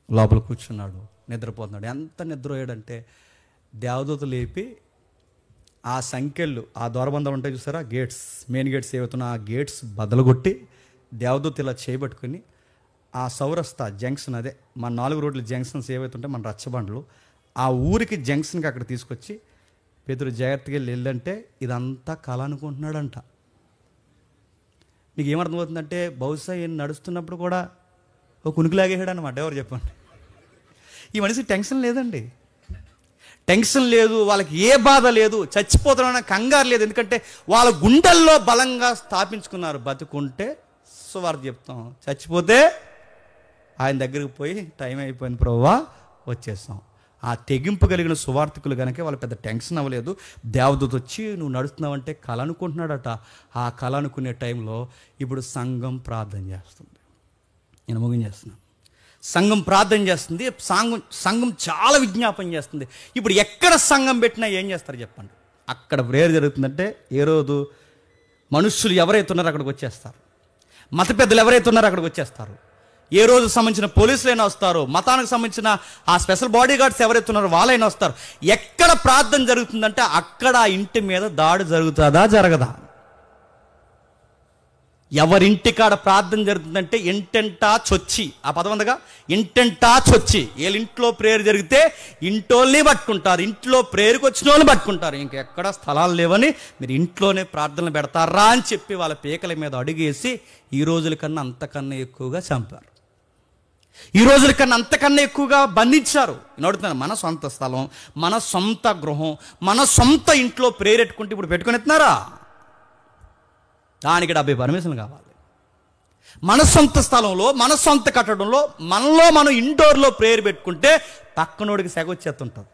లోపల కూర్చున్నాడు, నిద్రపోతున్నాడు. ఎంత నిద్రపోయాడంటే దేవదూత లేపి ఆ సంఖ్యలు, ఆ ద్వారబంధాలు ఉంటాయి చూసారా, గేట్స్, మెయిన్ గేట్స్ ఏవైతున్నా ఆ గేట్స్ బదలగొట్టి దేవదూత ఇలా చేయబట్టుకుని ఆ సౌరస్తా జంక్షన్, అదే మన 4 రోడ్ల జంక్షన్స్ ఏవైతుంటే మన రచ్చబండ్లు, ఆ ఊరికి జంక్షన్కి అక్కడ తీసుకొచ్చి పేతురు జాగ్రత్తగా వెళ్ళంటే ఇదంతా కళ అనుకుంటున్నాడంట. మీకు ఏమర్థమవుతుందంటే బహుశా ఈయన నడుస్తున్నప్పుడు కూడా ఒక కునికిలాగేసాడు అనమాట. ఎవరు చెప్పండి? ఈ మనిషి టెన్షన్ లేదండి, టెన్షన్ లేదు, వాళ్ళకి ఏ బాధ లేదు, చచ్చిపోతున్నా కంగారు లేదు. ఎందుకంటే వాళ్ళ గుండెల్లో బలంగా స్థాపించుకున్నారు, బతుకుంటే సువార్త చెప్తాం, చచ్చిపోతే ఆయన దగ్గరికి పోయి టైం అయిపోయింది ప్రభువా వచ్చేస్తాం. ఆ తెగింపు కలిగిన సువార్థికులు కనుక వాళ్ళు పెద్ద టెన్షన్ అవ్వలేదు. దేవదూత వచ్చి నువ్వు నడుస్తున్నావంటే కళ అనుకుంటున్నాడట. ఆ కళ అనుకునే టైంలో ఇప్పుడు సంఘం ప్రార్థన చేస్తుంది. నేను ముగించేస్తున్నాను. సంఘం ప్రార్థన చేస్తుంది, సంఘం చాలా విజ్ఞాపన చేస్తుంది. ఇప్పుడు ఎక్కడ సంఘం పెట్టినా ఏం చేస్తారు చెప్పండి? అక్కడ ప్రేయర్ జరుగుతుందంటే ఏ రోజు మనుషులు ఎవరైతే ఉన్నారో అక్కడికి వచ్చేస్తారు, మత పెద్దలు ఎవరైతే ఉన్నారో అక్కడికి వచ్చేస్తారు, ఏ రోజు సంబంధించిన పోలీసులైనా వస్తారు, మతానికి సంబంధించిన ఆ స్పెషల్ బాడీ గార్డ్స్ ఎవరైతే ఉన్నారో వాళ్ళైనా వస్తారు. ఎక్కడ ప్రార్థన జరుగుతుందంటే అక్కడ ఆ ఇంటి మీద దాడి జరుగుతుందా జరగదా? ఎవరింటికాడ ప్రార్థన జరుగుతుందంటే ఇంటెంటా చొచ్చి, ఆ పదం ఉందిగా, ఇంటెంటా చొచ్చి. వీళ్ళింట్లో ప్రేయర్ జరిగితే ఇంటోళ్ళని పట్టుకుంటారు, ఇంట్లో ప్రేయర్కి వచ్చిన వాళ్ళని పట్టుకుంటారు. ఇంకెక్కడ స్థలాలు లేవని మీరు ఇంట్లోనే ప్రార్థనలు పెడతారా అని చెప్పి వాళ్ళ పీకల మీద అడుగేసి ఈ రోజుల కన్నా అంతకన్నా ఎక్కువగా చంపారు, ఈ రోజుల కన్నా అంతకన్నా ఎక్కువగా బంధించారు. నేను అడుగుతున్నాను, మన సొంత స్థలం, మన సొంత గృహం, మన సొంత ఇంట్లో ప్రేయర్ పెట్టుకుంటే ఇప్పుడు పెట్టుకుని ఎత్తున్నారా? దానికి 70 పర్మిషన్లు కావాలి. మన సొంత స్థలంలో, మన సొంత కట్టడంలో, మనలో మనం ఇండోర్లో ప్రేయర్ పెట్టుకుంటే పక్కనోడికి సెగ వచ్చేస్తుంటుంది.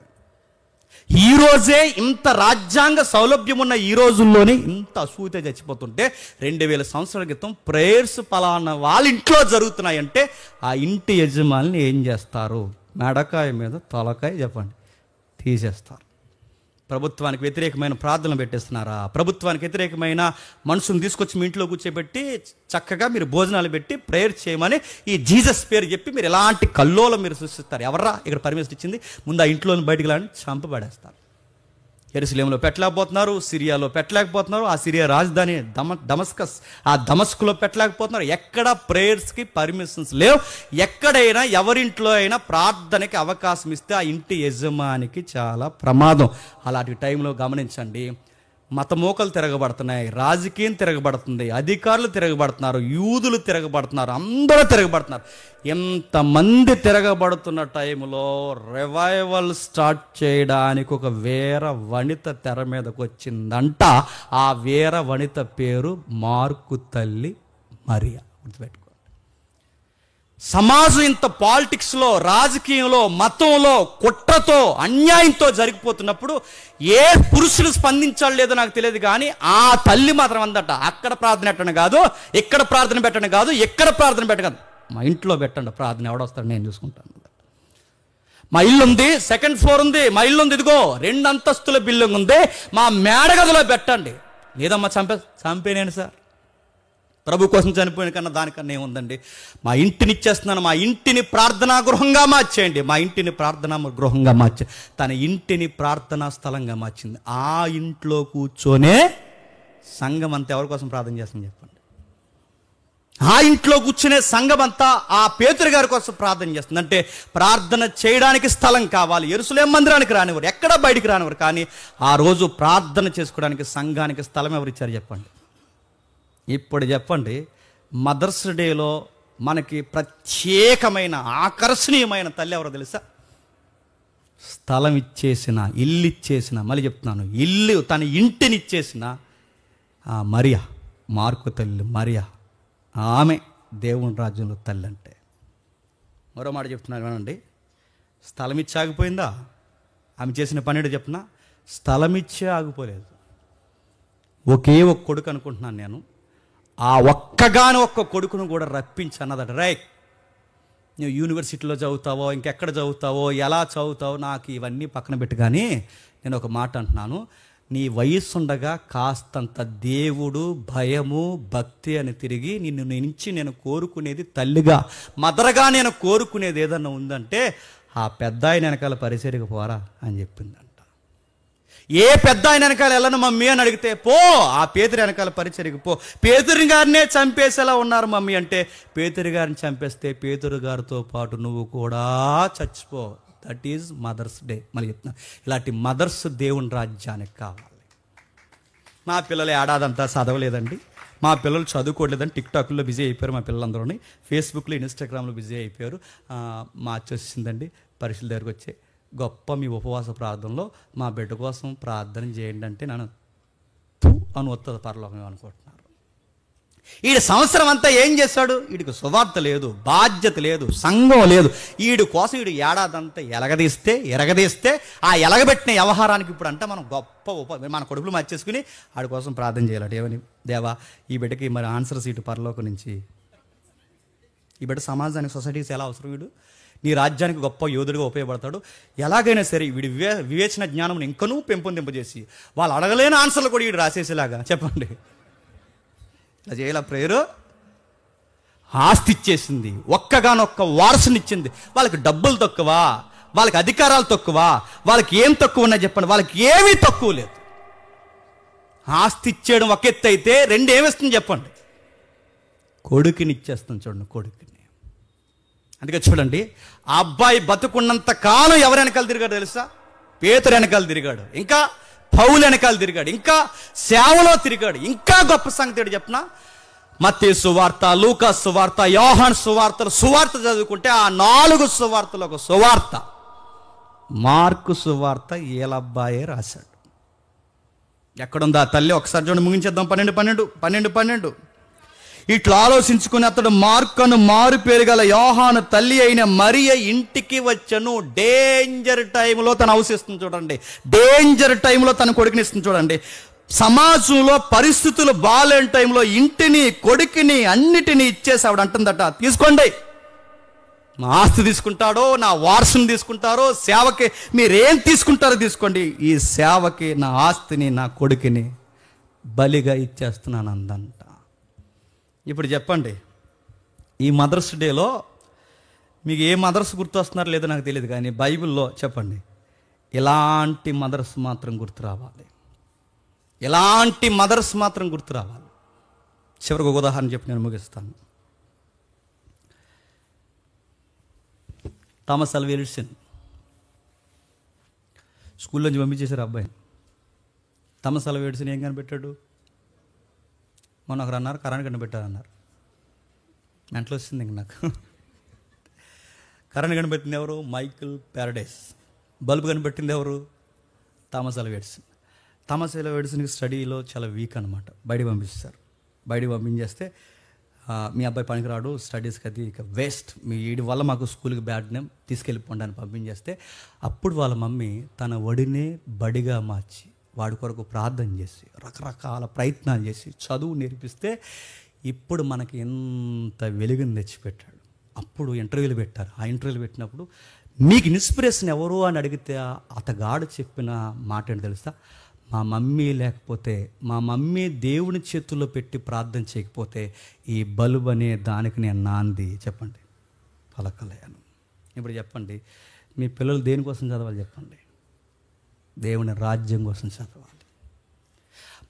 ఈరోజే ఇంత రాజ్యాంగ సౌలభ్యం ఉన్న ఈ రోజుల్లోనే ఇంత అసూయత చచ్చిపోతుంటే 2000 సంవత్సరాల క్రితం ప్రేయర్స్ పలానా వాళ్ళ ఇంట్లో జరుగుతున్నాయంటే ఆ ఇంటి యజమానిని ఏం చేస్తారు? మెడకాయ మీద తలకాయ చెప్పండి తీసేస్తారు. ప్రభుత్వానికి వ్యతిరేకమైన ప్రార్థనలు పెట్టేస్తున్నారా? ప్రభుత్వానికి వ్యతిరేకమైన మనుషులను తీసుకొచ్చి మీ ఇంట్లో కూర్చోబెట్టి చక్కగా మీరు భోజనాలు పెట్టి ప్రేయర్ చేయమని ఈ జీసస్ పేరు చెప్పి మీరు ఎలాంటి కల్లోలం మీరు సృష్టిస్తారు? ఎవర్రా ఇక్కడ పర్మిషన్ ఇచ్చింది? ముందు ఆ ఇంట్లోని బయటికి లాని చంపబడేస్తారు. యెరూషలేములో పెట్టలేకపోతున్నారు, సిరియాలో పెట్టలేకపోతున్నారు, ఆ సిరియా రాజధాని దమస్కస్, ఆ దమస్కులో పెట్టలేకపోతున్నారు. ఎక్కడ ప్రేయర్స్కి పర్మిషన్స్ లేవు. ఎక్కడైనా ఎవరింట్లో అయినా ప్రార్థనకి అవకాశం ఇస్తే ఆ ఇంటి యజమానికి చాలా ప్రమాదం. అలాంటి టైంలో గమనించండి, మతమోకలు తిరగబడుతున్నాయి, రాజకీయం తిరగబడుతుంది, అధికారులు తిరగబడుతున్నారు, యూదులు తిరగబడుతున్నారు, అందరూ తిరగబడుతున్నారు. ఎంతమంది తిరగబడుతున్న టైంలో రివైవల్ స్టార్ట్ చేయడానికి ఒక వీర వనిత తెర మీదకి వచ్చిందంట. ఆ వీర వనిత పేరు మార్కు తల్లి మరియా. గుర్తుపెట్టుకో. సమాజం ఇంత పాలిటిక్స్లో, రాజకీయంలో, మతంలో, కుట్రతో, అన్యాయంతో జరిగిపోతున్నప్పుడు ఏ పురుషులు స్పందించాలి లేదో నాకు తెలియదు, కానీ ఆ తల్లి మాత్రం అందట అక్కడ ప్రార్థన పెట్టడం కాదు, ఇక్కడ ప్రార్థన పెట్టడం కాదు, ఎక్కడ ప్రార్థన పెట్టడం, మా ఇంట్లో పెట్టండి ప్రార్థన, ఎవడొస్తాడు నేను చూసుకుంటాను. మా ఇల్లు ఉంది, 2nd ఫ్లోర్ ఉంది, మా ఇల్లు ఉంది, ఇదిగో 2 అంతస్తుల బిల్డింగ్ ఉంది, మా మేడగదిలో పెట్టండి. లేదమ్మా చంపేనేను సార్, ప్రభు కోసం చనిపోయిన కన్నా దానికన్నా ఏముందండి, మా ఇంటిని ఇచ్చేస్తున్నాను, మా ఇంటిని ప్రార్థనా గృహంగా మార్చేయండి, మా ఇంటిని ప్రార్థనా గృహంగా మార్చే. తన ఇంటిని ప్రార్థనా స్థలంగా మార్చింది. ఆ ఇంట్లో కూర్చొనే సంఘం అంతా ఎవరి కోసం ప్రార్థన చేస్తుంది చెప్పండి? ఆ ఇంట్లో కూర్చునే సంఘం అంతా ఆ పేతురు గారి కోసం ప్రార్థన చేస్తుంది. అంటే ప్రార్థన చేయడానికి స్థలం కావాలి. యెరూషలేము మందిరానికి రానివారు, ఎక్కడ బయటికి రానివారు, కానీ ఆ రోజు ప్రార్థన చేసుకోవడానికి సంఘానికి స్థలం ఎవరిచ్చారు చెప్పండి? ఇప్పుడు చెప్పండి, మదర్స్ డేలో మనకి ప్రత్యేకమైన ఆకర్షణీయమైన తల్లి ఎవరో తెలుసా? స్థలం ఇచ్చేసిన, ఇల్లు ఇచ్చేసిన, మళ్ళీ చెప్తున్నాను, ఇల్లు తన ఇంటిని ఇచ్చేసిన ఆ మరియా, మార్కు తల్లి మరియా, ఆమె దేవుని రాజ్యంలో తల్లి. అంటే మరో మాట చెప్తున్నాను ఏమండి, స్థలం ఇచ్చి ఆగిపోయిందా? ఆమె చేసిన పని చెప్పిన స్థలం ఇచ్చే ఆగిపోలేదు. ఒకే ఒక కొడుకు అనుకుంటున్నాను నేను, ఆ ఒక్కగాని ఒక్క కొడుకును కూడా రప్పించి అన్నదట, రైట్ నువ్వు యూనివర్సిటీలో చదువుతావో, ఇంకెక్కడ చదువుతావో, ఎలా చదువుతావో నాకు ఇవన్నీ పక్కన పెట్టి, కానీ నేను ఒక మాట అంటున్నాను, నీ వయస్సుండగా కాస్తంత దేవుడు, భయము, భక్తి అని తిరిగి నిన్ను నుంచి నేను కోరుకునేది తల్లిగా, మదరగా నేను కోరుకునేది ఏదన్నా ఉందంటే ఆ పెద్ద ఆయన వెనకాల పరిచర్యకు పోరా అని చెప్పిందంట. ఏ పెద్ద ఆయన వెనకాల వెళ్ళను మమ్మీ అని అడిగితే, పో ఆ పేతురు వెనకాల పరిచర్యకు పో. పేతురు గారినే చంపేసేలా ఉన్నారు మమ్మీ అంటే, పేతురు గారిని చంపేస్తే పేతురు గారితో పాటు నువ్వు కూడా చచ్చిపో. That is mother's day. మళ్ళీ చెప్తున్నా, ఇలాంటి మదర్స్ దేవుని రాజ్యానికి కావాలి. మా పిల్లలు ఏడాదంతా చదవలేదండి, మా పిల్లలు చదువుకోవట్లేదని టిక్టాక్లో బిజీ అయిపోయారు, మా పిల్లలందరూ ఫేస్బుక్లో ఇన్స్టాగ్రామ్లో బిజీ అయిపోయారు. మార్చి వచ్చేసిందండి, పరీక్షల దగ్గరకు వచ్చే గొప్ప మీ ఉపవాస ప్రార్థనలో మా బిడ్డ కోసం ప్రార్థన చేయండి అంటే నన్ను అని వస్తుంది పరలోకం అనుకుంటున్నారు. ఈడు సంవత్సరం అంతా ఏం చేశాడు? వీడికి సువార్త లేదు, బాధ్యత లేదు, సంఘం లేదు. వీడి కోసం వీడు ఏడాదంతా ఎరగదీస్తే ఆ ఎలగబెట్టిన వ్యవహారానికి ఇప్పుడు అంటే మనం గొప్ప మన కొడుకులు మార్చేసుకుని ఆడి కోసం ప్రార్థన చేయాలి. ఏమని? దేవా, ఈ బిడ్డకి మరి ఆన్సర్ సీటు పరలోకం నుంచి, ఈ బిడ్డ సమాజానికి, సొసైటీస్ ఎలా అవసరం, వీడు నీ రాజ్యానికి గొప్ప యోధుడిగా ఉపయోగపడతాడు. ఎలాగైనా సరే వీడి వివేచన జ్ఞానం ఇంకనూ పెంపొందింపజేసి వాళ్ళు అడగలేని ఆన్సర్లు కూడా వీడు రాసేసేలాగా చెప్పండి. ఇలా చేయాల ప్రేయరు. ఆస్తి ఇచ్చేసింది, ఒక్కగానొక్క వారసునిచ్చింది. వాళ్ళకి డబ్బులు తక్కువ, వాళ్ళకి అధికారాలు తక్కువ, వాళ్ళకి ఏం తక్కువ ఉన్నాయి చెప్పండి? వాళ్ళకి ఏమీ తక్కువ లేదు. ఆస్తి ఇచ్చేయడం ఒక ఎత్తు అయితే రెండు ఏమిస్తుంది చెప్పండి? కొడుకుని ఇచ్చేస్తుంది. చూడండి, కొడుకుని. అందుకే చూడండి, ఆ అబ్బాయి బతుకున్నంత కాలం ఎవరు వెనకాల తిరిగాడు తెలుసా? పేతురు వెనకాల తిరిగాడు, ఇంకా పౌలు వెనకాల తిరిగాడు, ఇంకా సేవలో తిరిగాడు. ఇంకా గొప్ప సంగతి చెప్పనా? మత్తయి సువార్త, లూకా సువార్త, యోహాను సువార్త చదువుకుంటే ఆ 4 సువార్తలు ఒక సువార్త. మార్కు సువార్త ఏలబ్బాయే రాశాడు. ఎక్కడుందా తల్లి? ఒకసారి చూడండి, ముగించేద్దాం. 12 ఇట్లా ఆలోచించుకుని అతడు మార్కును మారు పేరు గల యోహాను తల్లి అయిన మరియ ఇంటికి వచ్చను. డేంజర్ టైంలో తను అవసిస్తుంది చూడండి, డేంజర్ టైంలో తన కొడుకుని ఇస్తుంది చూడండి. సమాజంలో పరిస్థితులు బాలేని టైంలో ఇంటిని, కొడుకుని, అన్నిటినీ ఇచ్చేసి ఆవిడ అంటుందట, తీసుకోండి, నా ఆస్తి తీసుకుంటాడో, నా వారసుని తీసుకుంటారో, సేవకి మీరేం తీసుకుంటారో తీసుకోండి, ఈ సేవకి నా ఆస్తిని, నా కొడుకుని బలిగా ఇచ్చేస్తున్నాను అందంట. ఇప్పుడు చెప్పండి, ఈ మదర్స్ డేలో మీకు ఏ మదర్స్ గుర్తొస్తున్నారో లేదో నాకు తెలియదు, కానీ బైబిల్లో చెప్పండి, ఇలాంటి మదర్స్ మాత్రం గుర్తు రావాలి. ఇలాంటి మదర్స్ మాత్రం గుర్తు రావాలి. చివరికి ఒక ఉదాహరణ చెప్పి నేను ముగిస్తాను. థామస్ అల్వా ఎడిసన్ స్కూల్లో నుంచి పంపించేశారు అబ్బాయిని. థామస్ అల్వా ఎడిసన్ ఏం కనిపెట్టాడు? మొన్న ఒకరు అన్నారు కరెంట్ కనిపెట్టారన్నారు. మెంటలు వచ్చింది ఇంక నాకు. కరెంట్ కనిపెట్టింది ఎవరు? Michael Paradise. బల్బు కనిపెట్టింది ఎవరు? Thomas Alva Edison. Thomas Alva ఎడిసన్కి స్టడీలో చాలా వీక్ అనమాట. బయటికి పంపిస్తారు. బయటికి పంపించేస్తే మీ అబ్బాయి పనికిరాడు, స్టడీస్కి అది ఇక వేస్ట్, మీ వీడి వల్ల మాకు స్కూల్కి బ్యాడ్ నేమ్, తీసుకెళ్ళిపోండి అని పంపించేస్తే అప్పుడు వాళ్ళ మమ్మీ తన ఒడినే బడిగా మార్చి వాడి కొరకు ప్రార్థన చేసి రకరకాల ప్రయత్నాలు చేసి చదువు నేర్పిస్తే ఇప్పుడు మనకి ఎంత వెలుగుని తెచ్చిపెట్టాడు. అప్పుడు ఇంటర్వ్యూలు పెట్టారు. ఆ ఇంటర్వ్యూలు పెట్టినప్పుడు మీకు ఇన్స్పిరేషన్ ఎవరు అని అడిగితే అతగాడు చెప్పిన మాట ఏంటి తెలుసా? మా మమ్మీ లేకపోతే, మా మమ్మీ దేవుని చేతుల్లో పెట్టి ప్రార్థన చేయకపోతే ఈ బల్బు అనే దానికి నేను నాంది చెప్పండి పలకలేను. ఇప్పుడు చెప్పండి, మీ పిల్లలు దేనికోసం చదవాలి చెప్పండి? దేవుని రాజ్యం కోసం చదవాలి.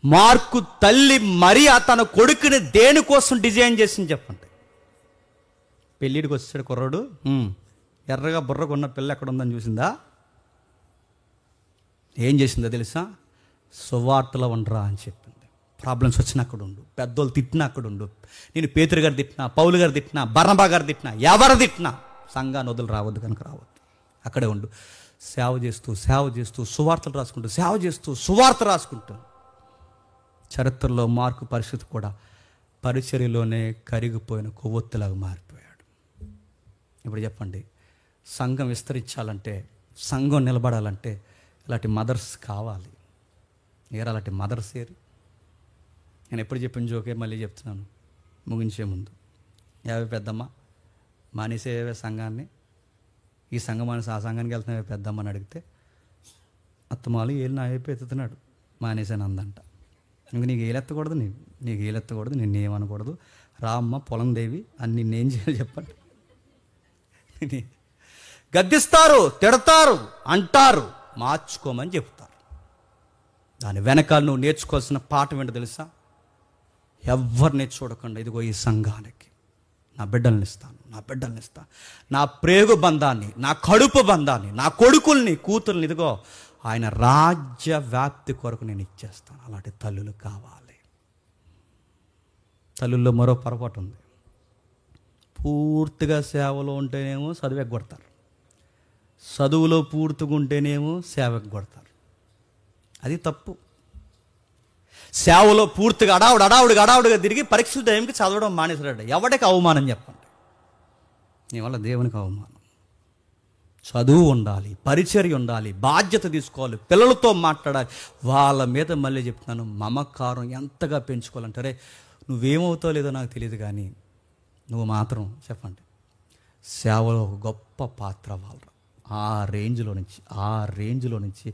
మార్కు తల్లి మరియ తన కొడుకుని దేనికోసం డిజైన్ చేసింది చెప్పండి? పెళ్ళిడికి వచ్చాడు కుర్రాడు, ఎర్రగా బుర్రకున్న పిల్ల ఎక్కడ ఉందని చూసిందా? ఏం చేసిందో తెలుసా? సువార్తలో ఉండరా అని చెప్పింది. ప్రాబ్లమ్స్ వచ్చిన అక్కడ ఉండు, పెద్దోళ్ళు తిట్టినా అక్కడ ఉండు, నేను పేతురు గారు తిట్టినా, పౌలు గారు తిట్టినా, బర్నబా గారు తిట్టినా, ఎవరు తిట్టినా సంఘాన్ని వదులు రావద్దు, కనుక రావద్దు, అక్కడే ఉండు. సేవ చేస్తూ సువార్తలు రాసుకుంటూ, సువార్త రాసుకుంటూ. చరిత్రలో మార్కు పరిస్థితి కూడా పరిచర్యలోనే కరిగిపోయిన కొవ్వొత్తులాగా మారిపోయాడు. ఇప్పుడు చెప్పండి, సంఘం విస్తరించాలంటే, సంఘం నిలబడాలంటే ఇలాంటి మదర్స్ కావాలి. అలాంటి మదర్స్ ఏరు? నేను ఎప్పుడు చెప్పిన జోకే మళ్ళీ చెప్తున్నాను ముగించే ముందు. యావే పెద్దమ్మ మానేసేవే సంఘాన్ని, ఈ సంఘం మానేసి ఆ సంఘానికి వెళ్తున్నావే పెద్దమ్మ అని అడిగితే అత్తమాలు ఏళ్ళు నా వైపు ఎత్తుతున్నాడు, మానేసాను అందంట. ఇంక నీకు ఏలెత్తకూడదు, నీకు ఏలెత్తకూడదు, నిన్ను ఏమనకూడదు, రామ్మ పొలం దేవి అని నిన్నేం చేయాలి చెప్పండి? గద్దిస్తారు, తిడతారు, అంటారు, మార్చుకోమని చెప్తారు. దాని వెనకాల నువ్వు నేర్చుకోవాల్సిన పాఠం ఏంటో తెలుసా? ఎవరిని చూడకుండా ఇదిగో ఈ సంఘానికి నా బిడ్డల్ని ఇస్తాను, నా ప్రేగు బంధాన్ని, నా కడుపు బంధాన్ని, నా కొడుకుల్ని, కూతుర్ని ఇదిగో ఆయన రాజ్య వ్యాప్తి కొరకు నేను ఇచ్చేస్తాను. అలాంటి తల్లులు కావాలి. తల్లుల్లో మరో పొరపాటు ఉంది. పూర్తిగా సేవలో ఉంటేనేమో చదువు ఎగ్గొడతారు, చదువులో పూర్తిగా ఉంటేనేమో సేవ ఎగ్గొడతారు. అది తప్పు. సేవలో పూర్తిగా అడావుడిగా తిరిగి పరీక్షల టైంకి చదవడం మానేసాడు. ఎవడికి అవమానం చెప్పండి? నీ వల్ల దేవునికి అవమానం. చదువు ఉండాలి, పరిచర్య ఉండాలి, బాధ్యత తీసుకోవాలి, పిల్లలతో మాట్లాడాలి. వాళ్ళ మీద మళ్ళీ చెప్తున్నాను, మమకారం ఎంతగా పెంచుకోవాలంటారే. నువ్వేమవుతావు లేదో నాకు తెలియదు, కానీ నువ్వు మాత్రం చెప్పండి సేవలో ఒక గొప్ప పాత్ర వాళ్ళు. ఆ రేంజ్లో నుంచి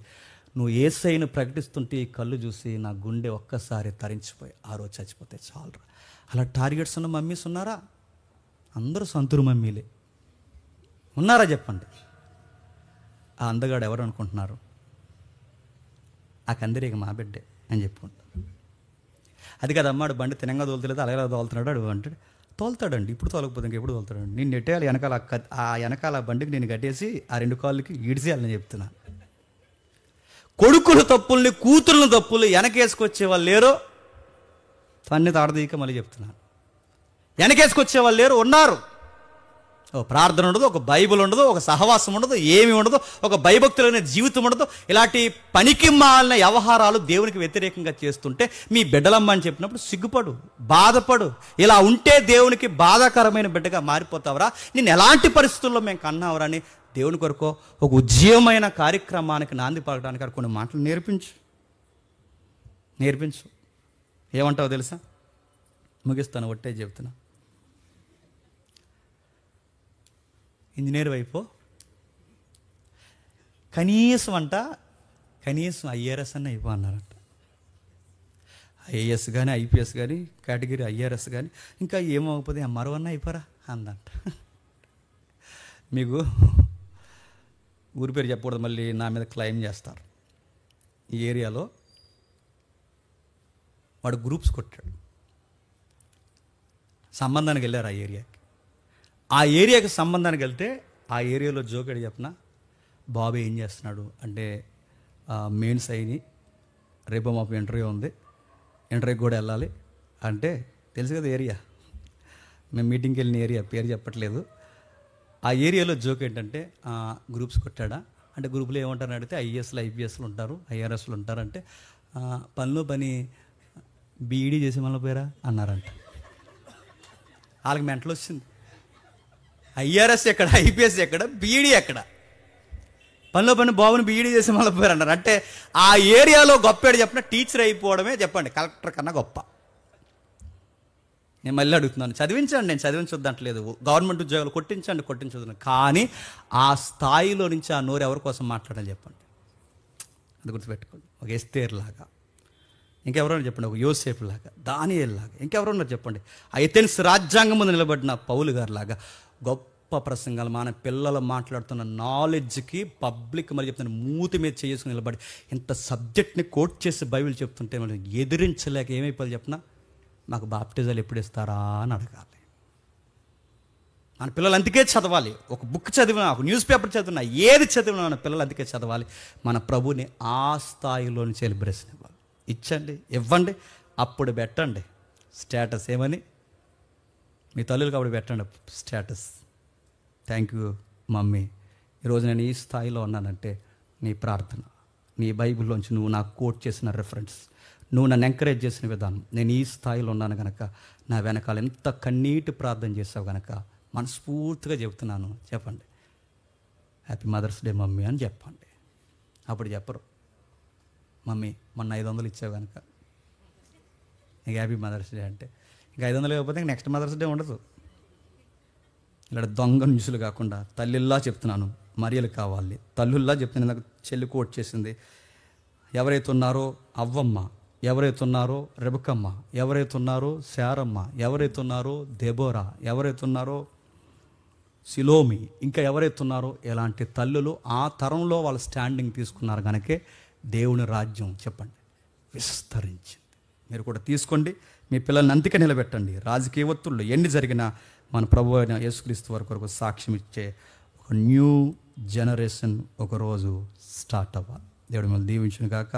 నువ్వు యేసయ్యను ప్రకటిస్తుంటే ఈ కళ్ళు చూసి నా గుండె ఒక్కసారి తరించిపోయి ఆ రోజు చచ్చిపోతే చాలరా. అలా టార్గెట్స్ ఉన్న మమ్మీస్ ఉన్నారా? అందరూ సంతురు మమ్మీలే ఉన్నారా చెప్పండి? ఆ అందగాడు ఎవరు అనుకుంటున్నారు? ఆ కందిరీగ మా బిడ్డే అని చెప్పుకుంటారు. అది కదమ్మా, ఆడు బండి తినంగా తోలుతలేదు, అలాగే తోలుతున్నాడు అడు అంటాడు. తోలుతాడండి, ఇప్పుడు తోలకపోతే ఇంకెప్పుడు తోలుతాడండి. నేను నెట్టేయాలి వెనకాల, ఆ వెనకాల బండికి నేను కట్టేసి ఆ 2 కాళ్ళకి ఈడిసేయాలని చెప్తున్నాను. కొడుకుల తప్పుల్ని, కూతుర్ల తప్పులు వెనకేసుకొచ్చే వాళ్ళు లేరు. తన్ని తాడదీక మళ్ళీ చెప్తున్నాను, వెనకేసుకొచ్చే వాళ్ళు లేరు, ఉన్నారు. ఒక ప్రార్థన ఉండదు, ఒక బైబిల్ ఉండదు, ఒక సహవాసం ఉండదు, ఏమి ఉండదు, ఒక భయభక్తులైన జీవితం ఉండదు. ఇలాంటి పనికి మాలిన వ్యవహారాలు దేవునికి వ్యతిరేకంగా చేస్తుంటే మీ బిడ్డలమ్మ అని చెప్పినప్పుడు సిగ్గుపడు, బాధపడు. ఇలా ఉంటే దేవునికి బాధాకరమైన బిడ్డగా మారిపోతావరా, నేను ఎలాంటి పరిస్థితుల్లో మేము కన్నావరా అని దేవుని కొరకు ఒక ఉజ్జీవమైన కార్యక్రమానికి నాంది పలకడానికి కొన్ని మాటలు నేర్పించు. ఏమంటావో తెలుసా? ముగిస్తాను, ఒట్టే చెప్తున్నా. ఇంజనీర్ వైపు కనీసం ఐఆర్ఎస్ అన్న అయిపో అన్నారంట. ఐఏఎస్ కానీ, ఐపీఎస్ కానీ, కేటగిరీ ఐఆర్ఎస్ కానీ, ఇంకా ఏమవుతుంది ఎంఆర్ఓ అన్న అయిపోరా అందంట. మీకు ఊరి పేరు చెప్పకూడదు, మళ్ళీ నా మీద క్లెయిమ్ చేస్తారు. ఈ ఏరియాలో వాడు గ్రూప్స్ కొట్టాడు, సంబంధానికి వెళ్ళారు ఆ ఏరియాకి సంబంధానికి వెళ్తే ఆ ఏరియాలో జోకేడు చెప్పిన బాబు ఏం చేస్తున్నాడు అంటే, మెయిన్స్ అయినాయి, రేపు మాకు ఇంటర్వ్యూ ఉంది, ఇంటర్వ్యూకి కూడా వెళ్ళాలి అంటే, తెలుసు కదా ఏరియా, మేము మీటింగ్కి వెళ్ళిన ఏరియా, పేరు చెప్పట్లేదు. ఆ ఏరియాలో జోక్ ఏంటంటే, గ్రూప్స్ కొట్టాడా అంటే, గ్రూపులో ఏమంటారని అడిగితే ఐఏఎస్లు, ఐపీఎస్లు ఉంటారు, ఐఆర్ఎస్లు ఉంటారు అంటే, పని బీఈడీ చేసి మళ్ళీ పోయారా అన్నారంట. వాళ్ళకి మెంటలు వచ్చింది. ఐఆర్ఎస్ ఎక్కడ, ఐపీఎస్ ఎక్కడ, బీఈడీ ఎక్కడ? పని బాబుని బీఈడీ చేసి మళ్ళీ పోయారు అన్నారు. అంటే ఆ ఏరియాలో గొప్పేడు చెప్పిన టీచర్ అయిపోవడమే చెప్పండి కలెక్టర్ కన్నా గొప్ప. నేను మళ్ళీ అడుగుతున్నాను, చదివించండి, నేను చదివించొద్దంటలేదు, గవర్నమెంట్ ఉద్యోగాలు కొట్టించొద్దు, కానీ ఆ స్థాయిలో నుంచి ఆ నోరు ఎవరి కోసం మాట్లాడాలి చెప్పండి? అది గుర్తుపెట్టుకోండి. ఒక ఎస్తేర్ లాగా, ఇంకెవరన్నా చెప్పండి, ఒక యోసేపు లాగా, దానియేలు లాగా, ఇంకెవరన్నారు చెప్పండి, ఐథెన్స్ రాజ్యాంగం ముందు నిలబడిన పౌలు గారు లాగా గొప్ప ప్రసంగాలు మన పిల్లలు మాట్లాడుతున్న నాలెడ్జ్కి పబ్లిక్ మరి చెప్తున్న మూతి మీద చేసుకుని నిలబడి ఇంత సబ్జెక్ట్ని కోట్ చేసి బైబిల్ చెప్తుంటే మనం ఎదిరించలేక ఏమైపోవాలి చెప్పినా, మాకు బాప్టిజాలు ఎప్పుడు ఇస్తారా అని అడగాలి. మన పిల్లలు అందుకే చదవాలి. ఒక బుక్ చదివినా, ఒక న్యూస్ పేపర్ చదివినా, ఏది చదివినా మన పిల్లలు అందుకే చదవాలి. మన ప్రభుని ఆ స్థాయిలోని సెలబ్రేషన్ ఇవ్వాలి. ఇవ్వండి, అప్పుడు పెట్టండి స్టేటస్. ఏమని? మీ తల్లులు కాబట్టి పెట్టండి స్టేటస్. థ్యాంక్ యూ మమ్మీ, ఈరోజు నేను ఈ స్థాయిలో ఉన్నానంటే నీ ప్రార్థన, నీ బైబిల్లోంచి నువ్వు నాకు కోట్ చేసిన రెఫరెన్స్, నువ్వు నన్ను ఎంకరేజ్ చేసిన విధానం, నేను ఈ స్థాయిలో ఉన్నాను కనుక నా వెనకాల ఎంత కన్నీటి ప్రార్థన చేసావు కనుక మనస్ఫూర్తిగా చెబుతున్నాను. చెప్పండి హ్యాపీ మదర్స్ డే మమ్మీ అని చెప్పండి. అప్పుడు చెప్పరు, మమ్మీ మొన్న 500 ఇచ్చావు కనుక నీకు హ్యాపీ మదర్స్ డే అంటే. ఇంకా 500 ఇవ్వకపోతే ఇంక నెక్స్ట్ మదర్స్ డే ఉండదు. ఇలా దొంగ న్యూస్లు కాకుండా తల్లిల్లా చెప్తున్నాను, మరియలు కావాలి, తల్లుల్లా చెప్తున్నాను. నాకు చెల్లి కోట్ చేసింది. ఎవరైతే ఉన్నారో అవ్వమ్మ, ఎవరైతే ఉన్నారో రెబకమ్మ, ఎవరైతే ఉన్నారో శారమ్మ, ఎవరైతే ఉన్నారో దెబోరా, ఎవరైతే ఉన్నారో సిలోమి, ఇంకా ఎవరైతే ఉన్నారో ఇలాంటి తల్లులు ఆ తరంలో వాళ్ళు స్టాండింగ్ తీసుకున్నారు కనుకే దేవుని రాజ్యం చెప్పండి విస్తరించింది. మీరు కూడా తీసుకోండి, మీ పిల్లల్ని అంతిక నిలబెట్టండి. రాజకీయ ఒత్తుళ్ళు ఎన్ని జరిగినా మన ప్రభు అయిన యేసుక్రీస్తు వరకు సాక్ష్యం ఇచ్చే ఒక న్యూ జనరేషన్ ఒకరోజు స్టార్ట్ అవ్వాలి. దేవుడు మిమ్మల్ని దీవించును గాక.